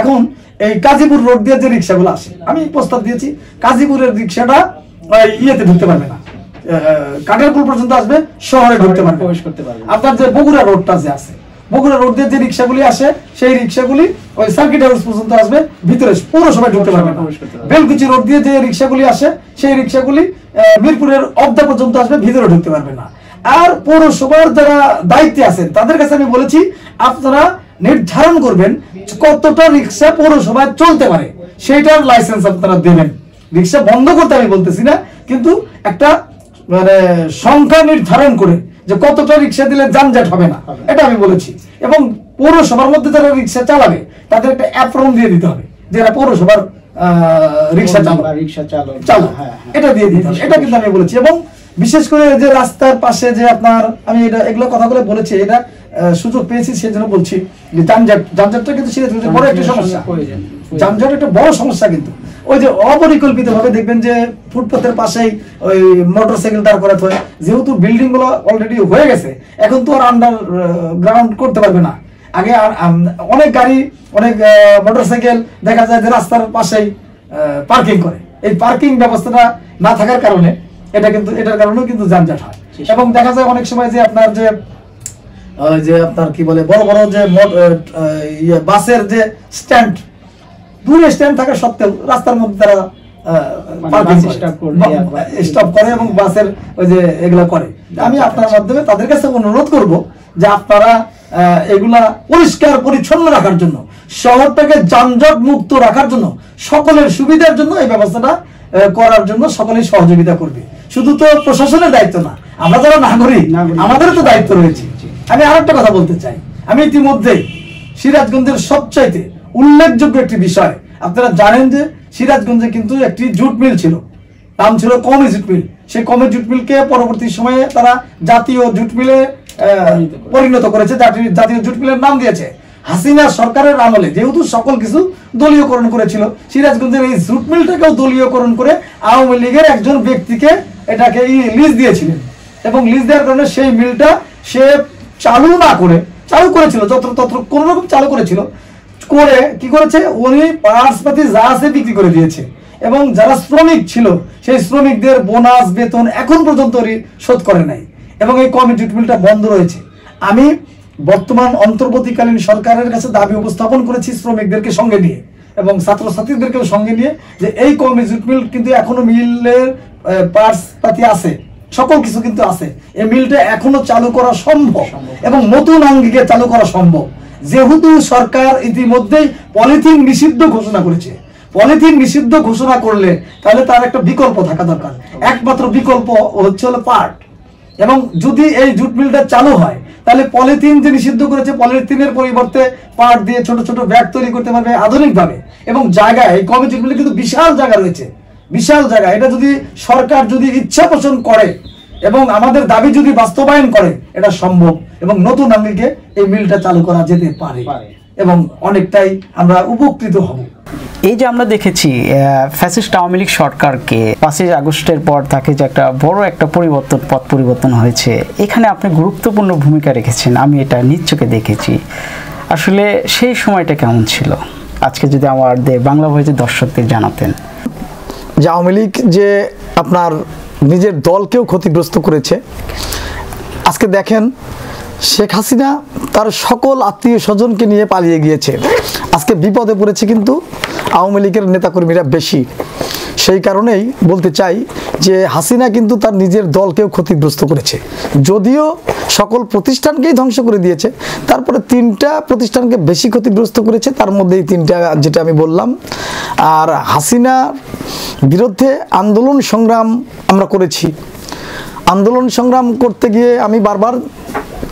এখন এই কাজীপুর রোড দিয়ে যে রিক্সাগুলো আসে, আমি প্রস্তাব দিয়েছি কাজীপুরের রিক্সাটা ইয়েতে ঢুকতে পারবে না, কাটারপুল পর্যন্ত আসবে, শহরে ঢুকতে পারবে, প্রবেশ করতে পারবে। আপনার যে বগুড়া রোডটা যে আছে, বগুড়া রোড দিয়ে যে রিক্সাগুলি আসে, সেই রিক্সাগুলি ওই সার্কিট হাউস পর্যন্ত আসবে, ভিতরে পৌরসভায় ঢুকতে পারবে না। বেলকুচি রোড দিয়ে যে রিক্সাগুলি আসে, সেই রিক্সাগুলি মিরপুরের অবদা পর্যন্ত আসবে, ভিতরে ঢুকতে পারবে না। আর পৌরসভার যারা দায়িত্বে আছেন তাদের কাছে আমি বলেছি, আপনারা নির্ধারণ করবেন কতটা রিক্সা পৌরসভায় চলতে পারে, সেইটার লাইসেন্স আপনারা দেবেন। রিক্সা বন্ধ করতে আমি বলতেছি না, কিন্তু একটা মানে সংখ্যা নির্ধারণ করে যে কতটা রিক্সা দিলে যানজট হবে না, এটা আমি বলেছি। এবং পৌরসভার মধ্যে যারা রিক্সা চালাবে তাদের একটা অ্যাপ্রন দিয়ে দিতে হবে, যারা পৌরসভার রিক্সা চালক এটা দিয়ে দিতে হবে, এটা কিন্তু আমি বলেছি। এবং বিশেষ করে যে রাস্তার পাশে যে আপনার, আমি এটা এগুলো কথাগুলো বলেছি, এটা সুযোগ পেয়েছি সেজন্য বলছি যে যানজটটা কিন্তু সিরাজগঞ্জের বড় একটা সমস্যা। যানজট একটা বড় সমস্যা, কিন্তু ওই যে অপরিকল্পিত ভাবে দেখবেন যে ফুটপাতের পাশেই ওই মোটরসাইকেল দাঁড় করাতে হয়, যেহেতু বিল্ডিং গুলো অলরেডি হয়ে গেছে, এখন তো আর আন্ডার গ্রাউন্ড করতে পারবে না। আগে অনেক গাড়ি, অনেক মোটরসাইকেল দেখা যায় যে রাস্তার পাশেই পার্কিং করে। এই পার্কিং ব্যবস্থাটা না থাকার কারণে এটার কারণেও কিন্তু যানজট হয়। এবং দেখা যায় অনেক সময় যে আপনার যে আপনার কি বলে বড় বড় যে বাসের যে স্ট্যান্ড, দূরে স্ট্যান্ড থাকা সত্ত্বেও রাস্তার মধ্যে তারা স্টপ করে এবং বাসের ওই যে এগুলা করে। আমি আপনার মাধ্যমে তাদের কাছে অনুরোধ করব যে আপনারা এগুলা পরিষ্কার পরিচ্ছন্ন রাখার জন্য, শহরটাকে যানজট মুক্ত রাখার জন্য, সকলের সুবিধার জন্য এই ব্যবস্থাটা করার জন্য সকলেই সহযোগিতা করবে। শুধু তো প্রশাসনের দায়িত্ব না, আমরা যারা নাগরিক আমাদেরও তো দায়িত্ব রয়েছে। আমি আরেকটা কথা বলতে চাই, আমি ইতিমধ্যে সিরাজগঞ্জের সবচাইতে উল্লেখযোগ্য একটি বিষয়, আপনারা জানেন যে সিরাজগঞ্জে কিন্তু একটি জুট মিল ছিল, নাম ছিল কমি জুট মিল। সেই কমি জুট মিলকে পরবর্তী সময়ে তারা জাতীয় জুট মিলে পরিণত করেছে, জাতীয় জুট মিলের নাম দিয়েছে। হাসিনা সরকারের আমলে যেহেতু সকল কিছু দলীয়করণ করেছিল, সিরাজগঞ্জের এই জুট মিলটাকেও দলীয়করণ করে আওয়ামী লীগের একজন ব্যক্তিকে এটাকে লিজ দিয়েছিলেন। এবং লিজ দেওয়ার কারণে সেই মিলটা সে চালু না করে, চালু করেছিল যত্রতত্র কোন রকম চালু করেছিল, করে কি করেছে, উনি পার্টসপাতি যা আছে বিক্রি করে দিয়েছে। এবং যারা শ্রমিক ছিল সেই শ্রমিকদের বোনাস বেতন এখন পর্যন্ত শোধ করে নাই, এবং এই কমি জুট মিলটা বন্ধ রয়েছে। আমি বর্তমান অন্তর্বর্তীকালীন সরকারের কাছে দাবি উপস্থাপন করেছি শ্রমিকদেরকে সঙ্গে নিয়ে এবং ছাত্রছাত্রীদেরকেও সঙ্গে নিয়ে, যে এই কমি জুট মিল কিন্তু এখনো মিলের পার্টসপাতি আছে, সকল কিছু কিন্তু আছে, এই মিলটা এখনো চালু করা সম্ভব এবং নতুন আঙ্গিকে চালু করা সম্ভব। যেহেতু সরকার ইতিমধ্যেই পলিথিন নিষিদ্ধ ঘোষণা করেছে, পলিথিন নিষিদ্ধ ঘোষণা করলে তাহলে তার একটা বিকল্প থাকা দরকার। একমাত্র বিকল্প হচ্ছে হলো পাট। এবং যদি এই জুট মিলটা চালু হয় তাহলে পলিথিন যে নিষিদ্ধ করেছে, পলিথিনের পরিবর্তে পাট দিয়ে ছোট ছোট ব্যাগ তৈরি করতে পারবে আধুনিকভাবে। এবং জায়গায় এই কমি জুট মিলে কিন্তু বিশাল জায়গা রয়েছে, বিশাল জায়গা। এটা যদি সরকার যদি ইচ্ছা পোষণ করে এবং আমাদের দাবি যদি বাস্তবায়ন করে, এটা সম্ভব এবং নতুন আঙ্গিকে এই মিলটা চালু করা যেতে পারে এবং অনেকটাই আমরা উপকৃত হব। এই যে আমরা দেখেছি ফ্যাসিস্ট আওয়ামী লীগ সরকারকে 5ই আগস্টের পর তাকে যে একটা বড় একটা পথ পরিবর্তন হয়েছে, এখানে আপনি গুরুত্বপূর্ণ ভূমিকা রেখেছেন, আমি এটা নিজ চোখে দেখেছি। আসলে সেই সময়টা কেমন ছিল আজকে যদি আমাদের বাংলা ভয়েসের দর্শকদের জানাতেন। যে আওয়ামী লীগ যে আপনার নিজের দলকেও ক্ষতিগ্রস্ত করেছে। আজকে দেখেন শেখ হাসিনা তার সকল আত্মীয় স্বজনকে নিয়ে পালিয়ে গিয়েছে। আজকে বিপদে পড়েছে কিন্তু আওয়ামী লীগের নেতাকর্মীরা বেশি। সেই কারণেই বলতে চাই যে হাসিনা কিন্তু তার নিজের দলকেও ক্ষতিগ্রস্ত করেছে, যদিও সকল প্রতিষ্ঠানকেই ধ্বংস করে দিয়েছে, তারপরে 3টা প্রতিষ্ঠানকে বেশি ক্ষতিগ্রস্ত করেছে, তার মধ্যে এই 3টা যেটা আমি বললাম। আর হাসিনার বিরুদ্ধে আন্দোলন সংগ্রাম আমরা করেছি। আন্দোলন সংগ্রাম করতে গিয়ে আমি বারবার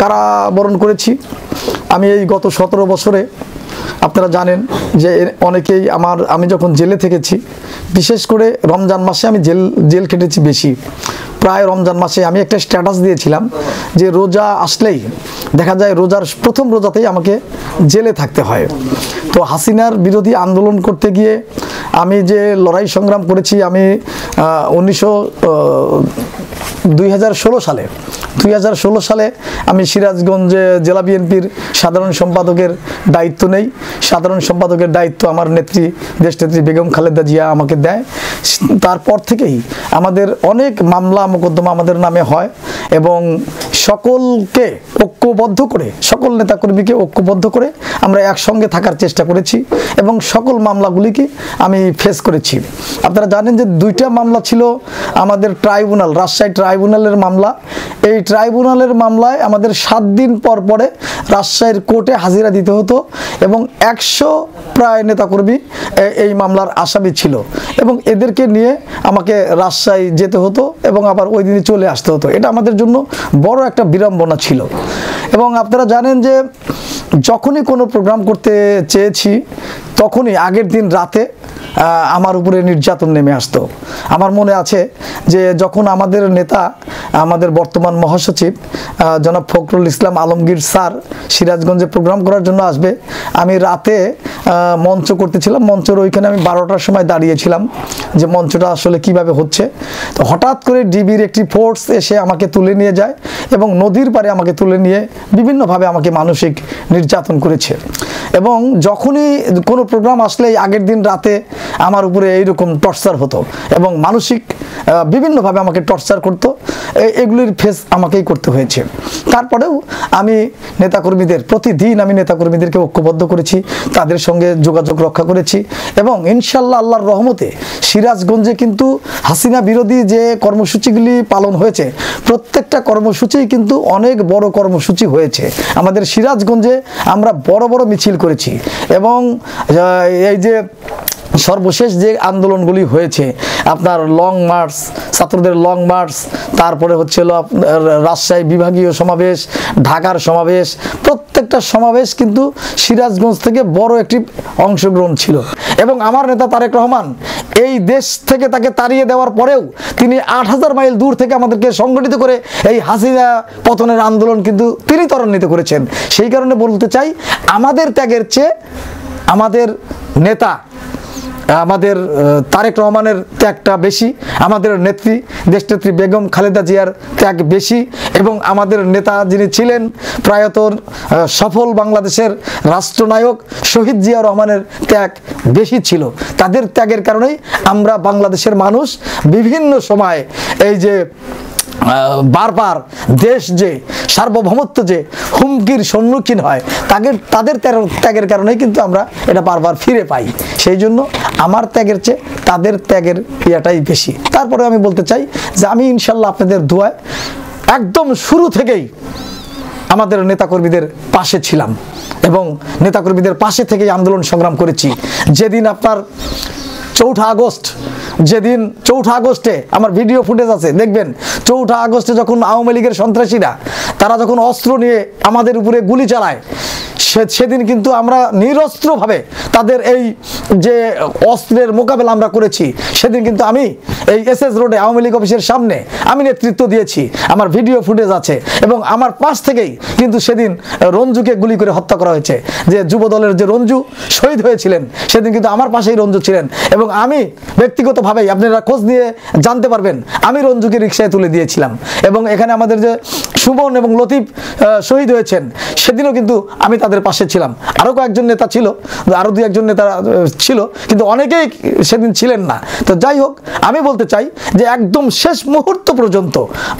কারাবরণ করেছি। আমি এই গত 17 বছরে আপনারা জানেন যে অনেকেই আমি যখন জেলে থেকেছি, বিশেষ করে রমজান মাসে আমি জেল কেটেছি বেশি। প্রায় রমজান মাসে আমি একটা স্ট্যাটাস দিয়েছিলাম যে রোজা আসলেই দেখা যায় রোজার প্রথম রোজাতেই আমাকে জেলে থাকতে হয়। তো হাসিনার বিরোধী আন্দোলন করতে গিয়ে আমি যে লড়াই সংগ্রাম করেছি, আমি 2016 সালে আমি সিরাজগঞ্জে জেলা বিএনপির সাধারণ সম্পাদকের দায়িত্ব নেই। সাধারণ সম্পাদকের দায়িত্ব আমার নেত্রী দেশনেত্রী বেগম খালেদা জিয়া আমাকে দেয়। তারপর থেকেই আমাদের অনেক মামলা মোকদ্দমা আমাদের নামে হয় এবং সকলকে ঐক্যবদ্ধ করে, সকল নেতাকর্মীকে ঐক্যবদ্ধ করে আমরা একসঙ্গে থাকার চেষ্টা করেছি এবং সকল মামলাগুলিকে আমি ফেস করেছি। আপনারা জানেন যে 2টা মামলা ছিল আমাদের ট্রাইব্যুনাল, রাজশাহী ট্রাইব্যুনালের মামলা। এই ট্রাইব্যুনালের মামলায় আমাদের 7 দিন পর পরে রাজশাহীর কোর্টে হাজিরা দিতে হতো এবং 100 প্রায় নেতাকর্মী এই মামলার আসামি ছিল এবং এদেরকে নিয়ে আমাকে রাজশাহী যেতে হতো এবং আবার ওই দিনই চলে আসতে হতো। এটা আমাদের জন্য বড় একটা বিড়ম্বনা ছিল। এবং আপনারা জানেন যে যখনই কোনো প্রোগ্রাম করতে চেয়েছি তখনই আগের দিন রাতে আমার উপরে নির্যাতন নেমে আসতো। আমার মনে আছে যে যখন আমাদের নেতা, আমাদের বর্তমান মহাসচিব জনাব ফখরুল ইসলাম আলমগীর স্যার সিরাজগঞ্জে প্রোগ্রাম করার জন্য আসবে, আমি রাতে মঞ্চ করতেছিলাম। মঞ্চের ওইখানে আমি 12টার সময় দাঁড়িয়েছিলাম যে মঞ্চটা আসলে কিভাবে হচ্ছে। তো হঠাৎ করে ডিবির একটি ফোর্স এসে আমাকে তুলে নিয়ে যায় এবং নদীর পাড়ে আমাকে তুলে নিয়ে বিভিন্নভাবে আমাকে মানসিক নির্যাতন করেছে। এবং যখনই কোনো প্রোগ্রাম আসলেই আগের দিন রাতে আমার উপরে এইরকম টর্চার হতো এবং মানসিক বিভিন্নভাবে আমাকে টর্চার করতো। এগুলির ফেস আমাকেই করতে হয়েছে। তারপরেও আমি নেতাকর্মীদের, প্রতিদিন আমি নেতাকর্মীদেরকে ঐক্যবদ্ধ করেছি, তাদের সঙ্গে যোগাযোগ রক্ষা করেছি এবং ইনশাল্লাহ আল্লাহর রহমতে সিরাজগঞ্জে কিন্তু হাসিনা বিরোধী যে কর্মসূচিগুলি পালন হয়েছে, প্রত্যেকটা কর্মসূচিই কিন্তু অনেক বড় কর্মসূচি হয়েছে। আমাদের সিরাজগঞ্জে আমরা বড় বড় মিছিল করেছি এবং এই যে সর্বশেষ যে আন্দোলনগুলি হয়েছে, আপনার লং মার্চ, ছাত্রদের লং মার্চ, তারপরে হচ্ছিল রাজশাহী বিভাগীয় সমাবেশ, ঢাকার সমাবেশ, প্রত্যেকটা সমাবেশ কিন্তু সিরাজগঞ্জ থেকে বড় একটি অংশগ্রহণ ছিল। এবং আমার নেতা তারেক রহমান এই দেশ থেকে তাকে তাড়িয়ে দেওয়ার পরেও তিনি 8000 মাইল দূর থেকে আমাদেরকে সংগঠিত করে এই হাসিনা পতনের আন্দোলন কিন্তু তিনি ত্বরান্বিত করেছেন। সেই কারণে বলতে চাই, আমাদের ত্যাগের চেয়ে আমাদের নেতা, আমাদের তারেক রহমানের ত্যাগটা বেশি, আমাদের নেত্রী, দেশনেত্রী বেগম খালেদা জিয়ার ত্যাগ বেশি এবং আমাদের নেতা যিনি ছিলেন প্রয়াত সফল বাংলাদেশের রাষ্ট্রনায়ক শহীদ জিয়া রহমানের ত্যাগ বেশি ছিল। তাদের ত্যাগের কারণেই আমরা বাংলাদেশের মানুষ বিভিন্ন সময় এই যে বারবার দেশ যে সার্বভৌমত্ব যে হুমকির সম্মুখীন হয়, তাদের ত্যাগের কারণেই কিন্তু আমরা এটা বারবার ফিরে পাই। সেই জন্য আমার ত্যাগের চেয়ে তাদের ত্যাগের ইয়েটাই বেশি। তারপরে আমি বলতে চাই যে আমি ইনশাল্লাহ আপনাদের দোয়ায় একদম শুরু থেকেই আমাদের নেতাকর্মীদের পাশে ছিলাম এবং নেতাকর্মীদের পাশে থেকেই আন্দোলন সংগ্রাম করেছি। যেদিন আপনার 4 আগস্ট, যেদিন 4 আগস্টে আমার ভিডিও ফুটেজ আছে, দেখবেন 4 আগস্টে যখন আওয়ামী লীগের সন্ত্রাসীরা তারা যখন অস্ত্র নিয়ে আমাদের উপরে গুলি চালায়, সেদিন কিন্তু আমরা নিরস্ত্রভাবে তাদের এই যে অস্ত্রের মোকাবেলা আমরা করেছি। সেদিন কিন্তু আমি এই এসএস রোডে আওয়ামী লীগ অফিসের সামনে আমি নেতৃত্ব দিয়েছি, আমার ভিডিও ফুটেজ আছে এবং আমার পাশ থেকেই কিন্তু সেদিন রঞ্জুকে গুলি করে হত্যা করা হয়েছে। যে যুব দলের যে রঞ্জু শহীদ হয়েছিলেন, সেদিন কিন্তু আমার পাশেই রঞ্জু ছিলেন এবং আমি ব্যক্তিগতভাবেই, আপনারা খোঁজ নিয়ে জানতে পারবেন, আমি রঞ্জুকে রিকশায় তুলে দিয়েছিলাম। এবং এখানে আমাদের যে সুমন এবং লতিফ শহীদ হয়েছেন, সেদিনও কিন্তু আমি তাদের পাশে ছিলাম। আরও কয়েকজন নেতা ছিল, আরও 2-1 নেতা ছিল, কিন্তু অনেকেই সেদিন ছিলেন না। তো যাই হোক, আমি বলতে চাই যে একদম শেষ মুহূর্ত পর্যন্ত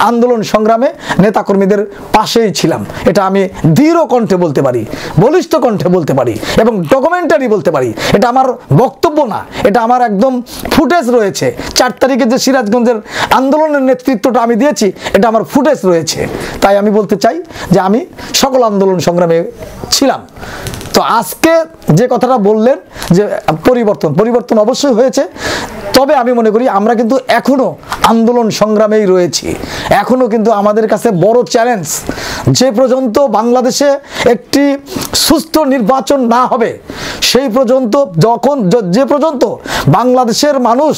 আন্দোলন সংগ্রামে নেতাকর্মীদের পাশেই ছিলাম। এটা আমি দৃঢ় কণ্ঠে বলতে পারি, বলিষ্ঠ কণ্ঠে বলতে পারি এবং ডকুমেন্টারি বলতে পারি। এটা আমার বক্তব্য না, এটা আমার একদম ফুটেজ রয়েছে। 4 তারিখে যে সিরাজগঞ্জের আন্দোলনের নেতৃত্বটা আমি দিয়েছি, এটা আমার ফুটেজ রয়েছে। তাই আমি বলতে চাই যে আমি সকল আন্দোলন সংগ্রামে ছিলাম। তো আজকে যে কথাটা বললেন যে পরিবর্তন অবশ্যই হয়েছে, তবে আমি মনে করি আমরা কিন্তু এখনো আন্দোলন সংগ্রামেই রয়েছি। এখনো কিন্তু আমাদের কাছে বড় চ্যালেঞ্জ, যে পর্যন্ত বাংলাদেশে একটি সুস্থ নির্বাচন না হবে, সেই পর্যন্ত যে পর্যন্ত বাংলাদেশের মানুষ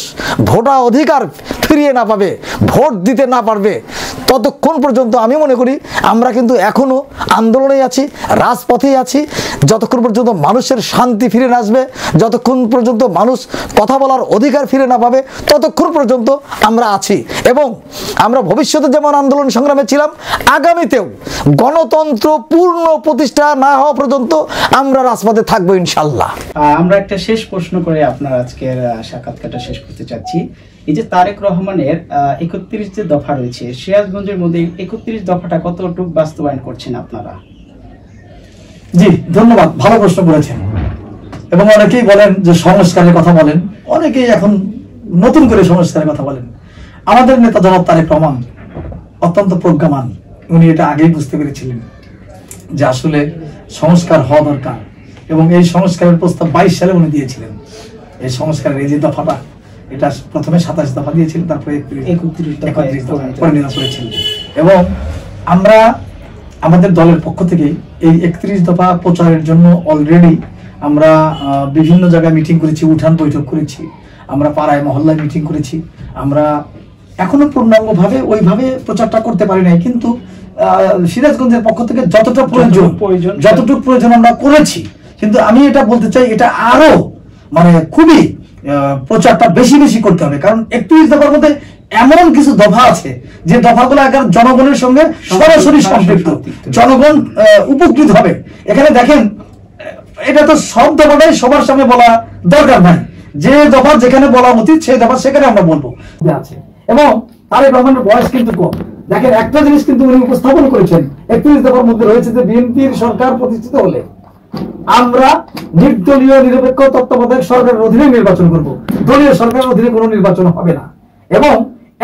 ভোটাধিকার ফিরিয়ে না পাবে, ভোট দিতে না পারবে, ততক্ষণ পর্যন্ত আমি মনে করি আমরা কিন্তু এখনো আন্দোলনেই আছি, রাজপথেই আছি। যতক্ষণ পর্যন্ত মানুষের শান্তি ফিরে না আসবে, যতক্ষণ পর্যন্ত মানুষ কথা বলার অধিকার ফিরে না পাবে, ততক্ষণ পর্যন্ত আমরা আছি। এবং আমরা ভবিষ্যতে যেমন আন্দোলন সংগ্রামে ছিলাম, আগামীতেও গণতন্ত্র পূর্ণ প্রতিষ্ঠা না হওয়া পর্যন্ত আমরা রাজপথে থাকবো ইনশাল্লাহ। আমরা একটা শেষ প্রশ্ন করে আপনার আজকের সাক্ষাৎকারটা শেষ করতে চাচ্ছি। এই যে তারেক রহমানের 31 যে দফা রয়েছে, সিরাজগঞ্জের মধ্যে 31 দফাটা কতটুকু বাস্তবায়ন করছেন আপনারা? জি, ধন্যবাদ, ভালো প্রশ্ন করেছেন। এবং অনেকেই বলেন যে সংস্কারের কথা বলেন, অনেকেই এখন নতুন করে সংস্কারের কথা বলেন। আমাদের নেতা জনাব তারেক রহমান অত্যন্ত প্রজ্ঞামান, উনি এটা আগেই বুঝতে পেরেছিলেন যে আসলে সংস্কার হওয়া দরকার এবং এই সংস্কারের প্রস্তাব 22 সালে উনি দিয়েছিলেন। এই সংস্কারের এই যে দফাটা, এটা প্রথমে 27 দফা দিয়েছিলেন, তারপরে 31 দফা পরিণত করেছিলেন। এবং আমরা আমাদের দলের পক্ষ থেকে এই 31 দফা প্রচারের জন্য অলরেডি আমরা বিভিন্ন জায়গায় মিটিং করেছি, উঠান বৈঠক করেছি, আমরা পাড়ায় মহল্লায় মিটিং করেছি। আমরা এখনো পূর্ণাঙ্গভাবে ওইভাবে প্রচারটা করতে পারি নাই, কিন্তু সিরাজগঞ্জের পক্ষ থেকে যতটুকু প্রয়োজন আমরা করেছি। কিন্তু আমি এটা বলতে চাই, এটা আরো মানে খুবই প্রচারটা বেশি বেশি করতে হবে, কারণ 31 দফার মধ্যে এমন কিছু দফা আছে যে দফাগুলো এখন জনগণের সঙ্গে সরাসরি সম্পৃক্ত, জনগণ উপকৃত হবে। এখানে দেখেন, এটা তো সব দফাটাই সবার সামনে বলা দরকার নাই, যে দফা যেখানে বলা উচিত সেই দফা সেখানে আমরা বলবো আছে। এবং তারেক রহমানের বয়স কিন্তু কম। দেখেন, একটা জিনিস কিন্তু উনি উপস্থাপন করেছেন 31 দফার মধ্যে রয়েছে যে বিএনপির সরকার প্রতিষ্ঠিত হলে আমরা নির্দলীয় নিরপেক্ষ তত্ত্বাবধায়ক সরকারের অধীনে নির্বাচন করব, দলীয় সরকারের অধীনে কোনো নির্বাচন হবে না, এবং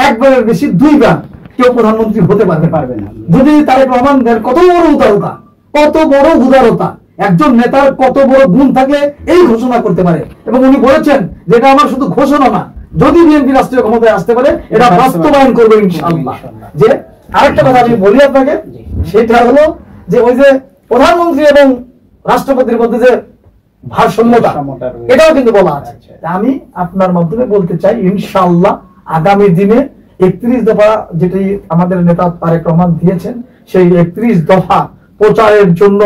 একবারের বেশি 2 বার কেউ প্রধানমন্ত্রী হতে পারবে না। যদি তারেক রহমানের কত বড় উদারতা, একজন নেতার কত বড় গুণ থাকলে এই ঘোষণা করতে পারে। এবং উনি বলেছেন যে এটা আমার শুধু ঘোষণা না, যদি বিএনপি রাষ্ট্রীয় ক্ষমতায় আসতে পারে এটা বাস্তবায়ন করবে ইনশাআল্লাহ। যে আরেকটা কথা আমি বলি আপনাকে, সেটা হলো যে ওই যে প্রধানমন্ত্রী এবং রাষ্ট্রপতির মধ্যে যে ভারসাম্যতা, এটাও কিন্তু বলা আছে। আমি আপনার মাধ্যমে বলতে চাই, ইনশাআল্লাহ আগামী দিনে 31 দফা যেটি আমাদের নেতা তারেক রহমান দিয়েছেন, সেই 31 দফা প্রচারের জন্য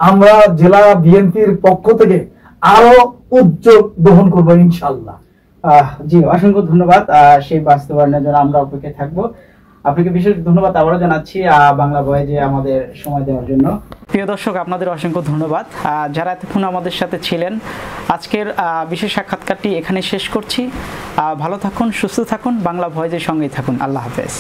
আমরা জেলা বিএনপির পক্ষ থেকে আরো উদ্যোগ গ্রহণ করবো ইনশাআল্লাহ। জি, অসংখ্য ধন্যবাদ। সেই বাস্তবায়নের জন্য আমরা অপেক্ষায় থাকবো। আপনাকে বিশেষ ধন্যবাদ আবারও জানাচ্ছি বাংলা ভয়েজে আমাদের সময় দেওয়ার জন্য। প্রিয় দর্শক, আপনাদের অসংখ্য ধন্যবাদ যারা এতক্ষণ আমাদের সাথে ছিলেন। আজকের বিশেষ সাক্ষাৎকারটি এখানে শেষ করছি। ভালো থাকুন, সুস্থ থাকুন, বাংলা ভয়েজের সঙ্গেই থাকুন। আল্লাহ হাফেজ।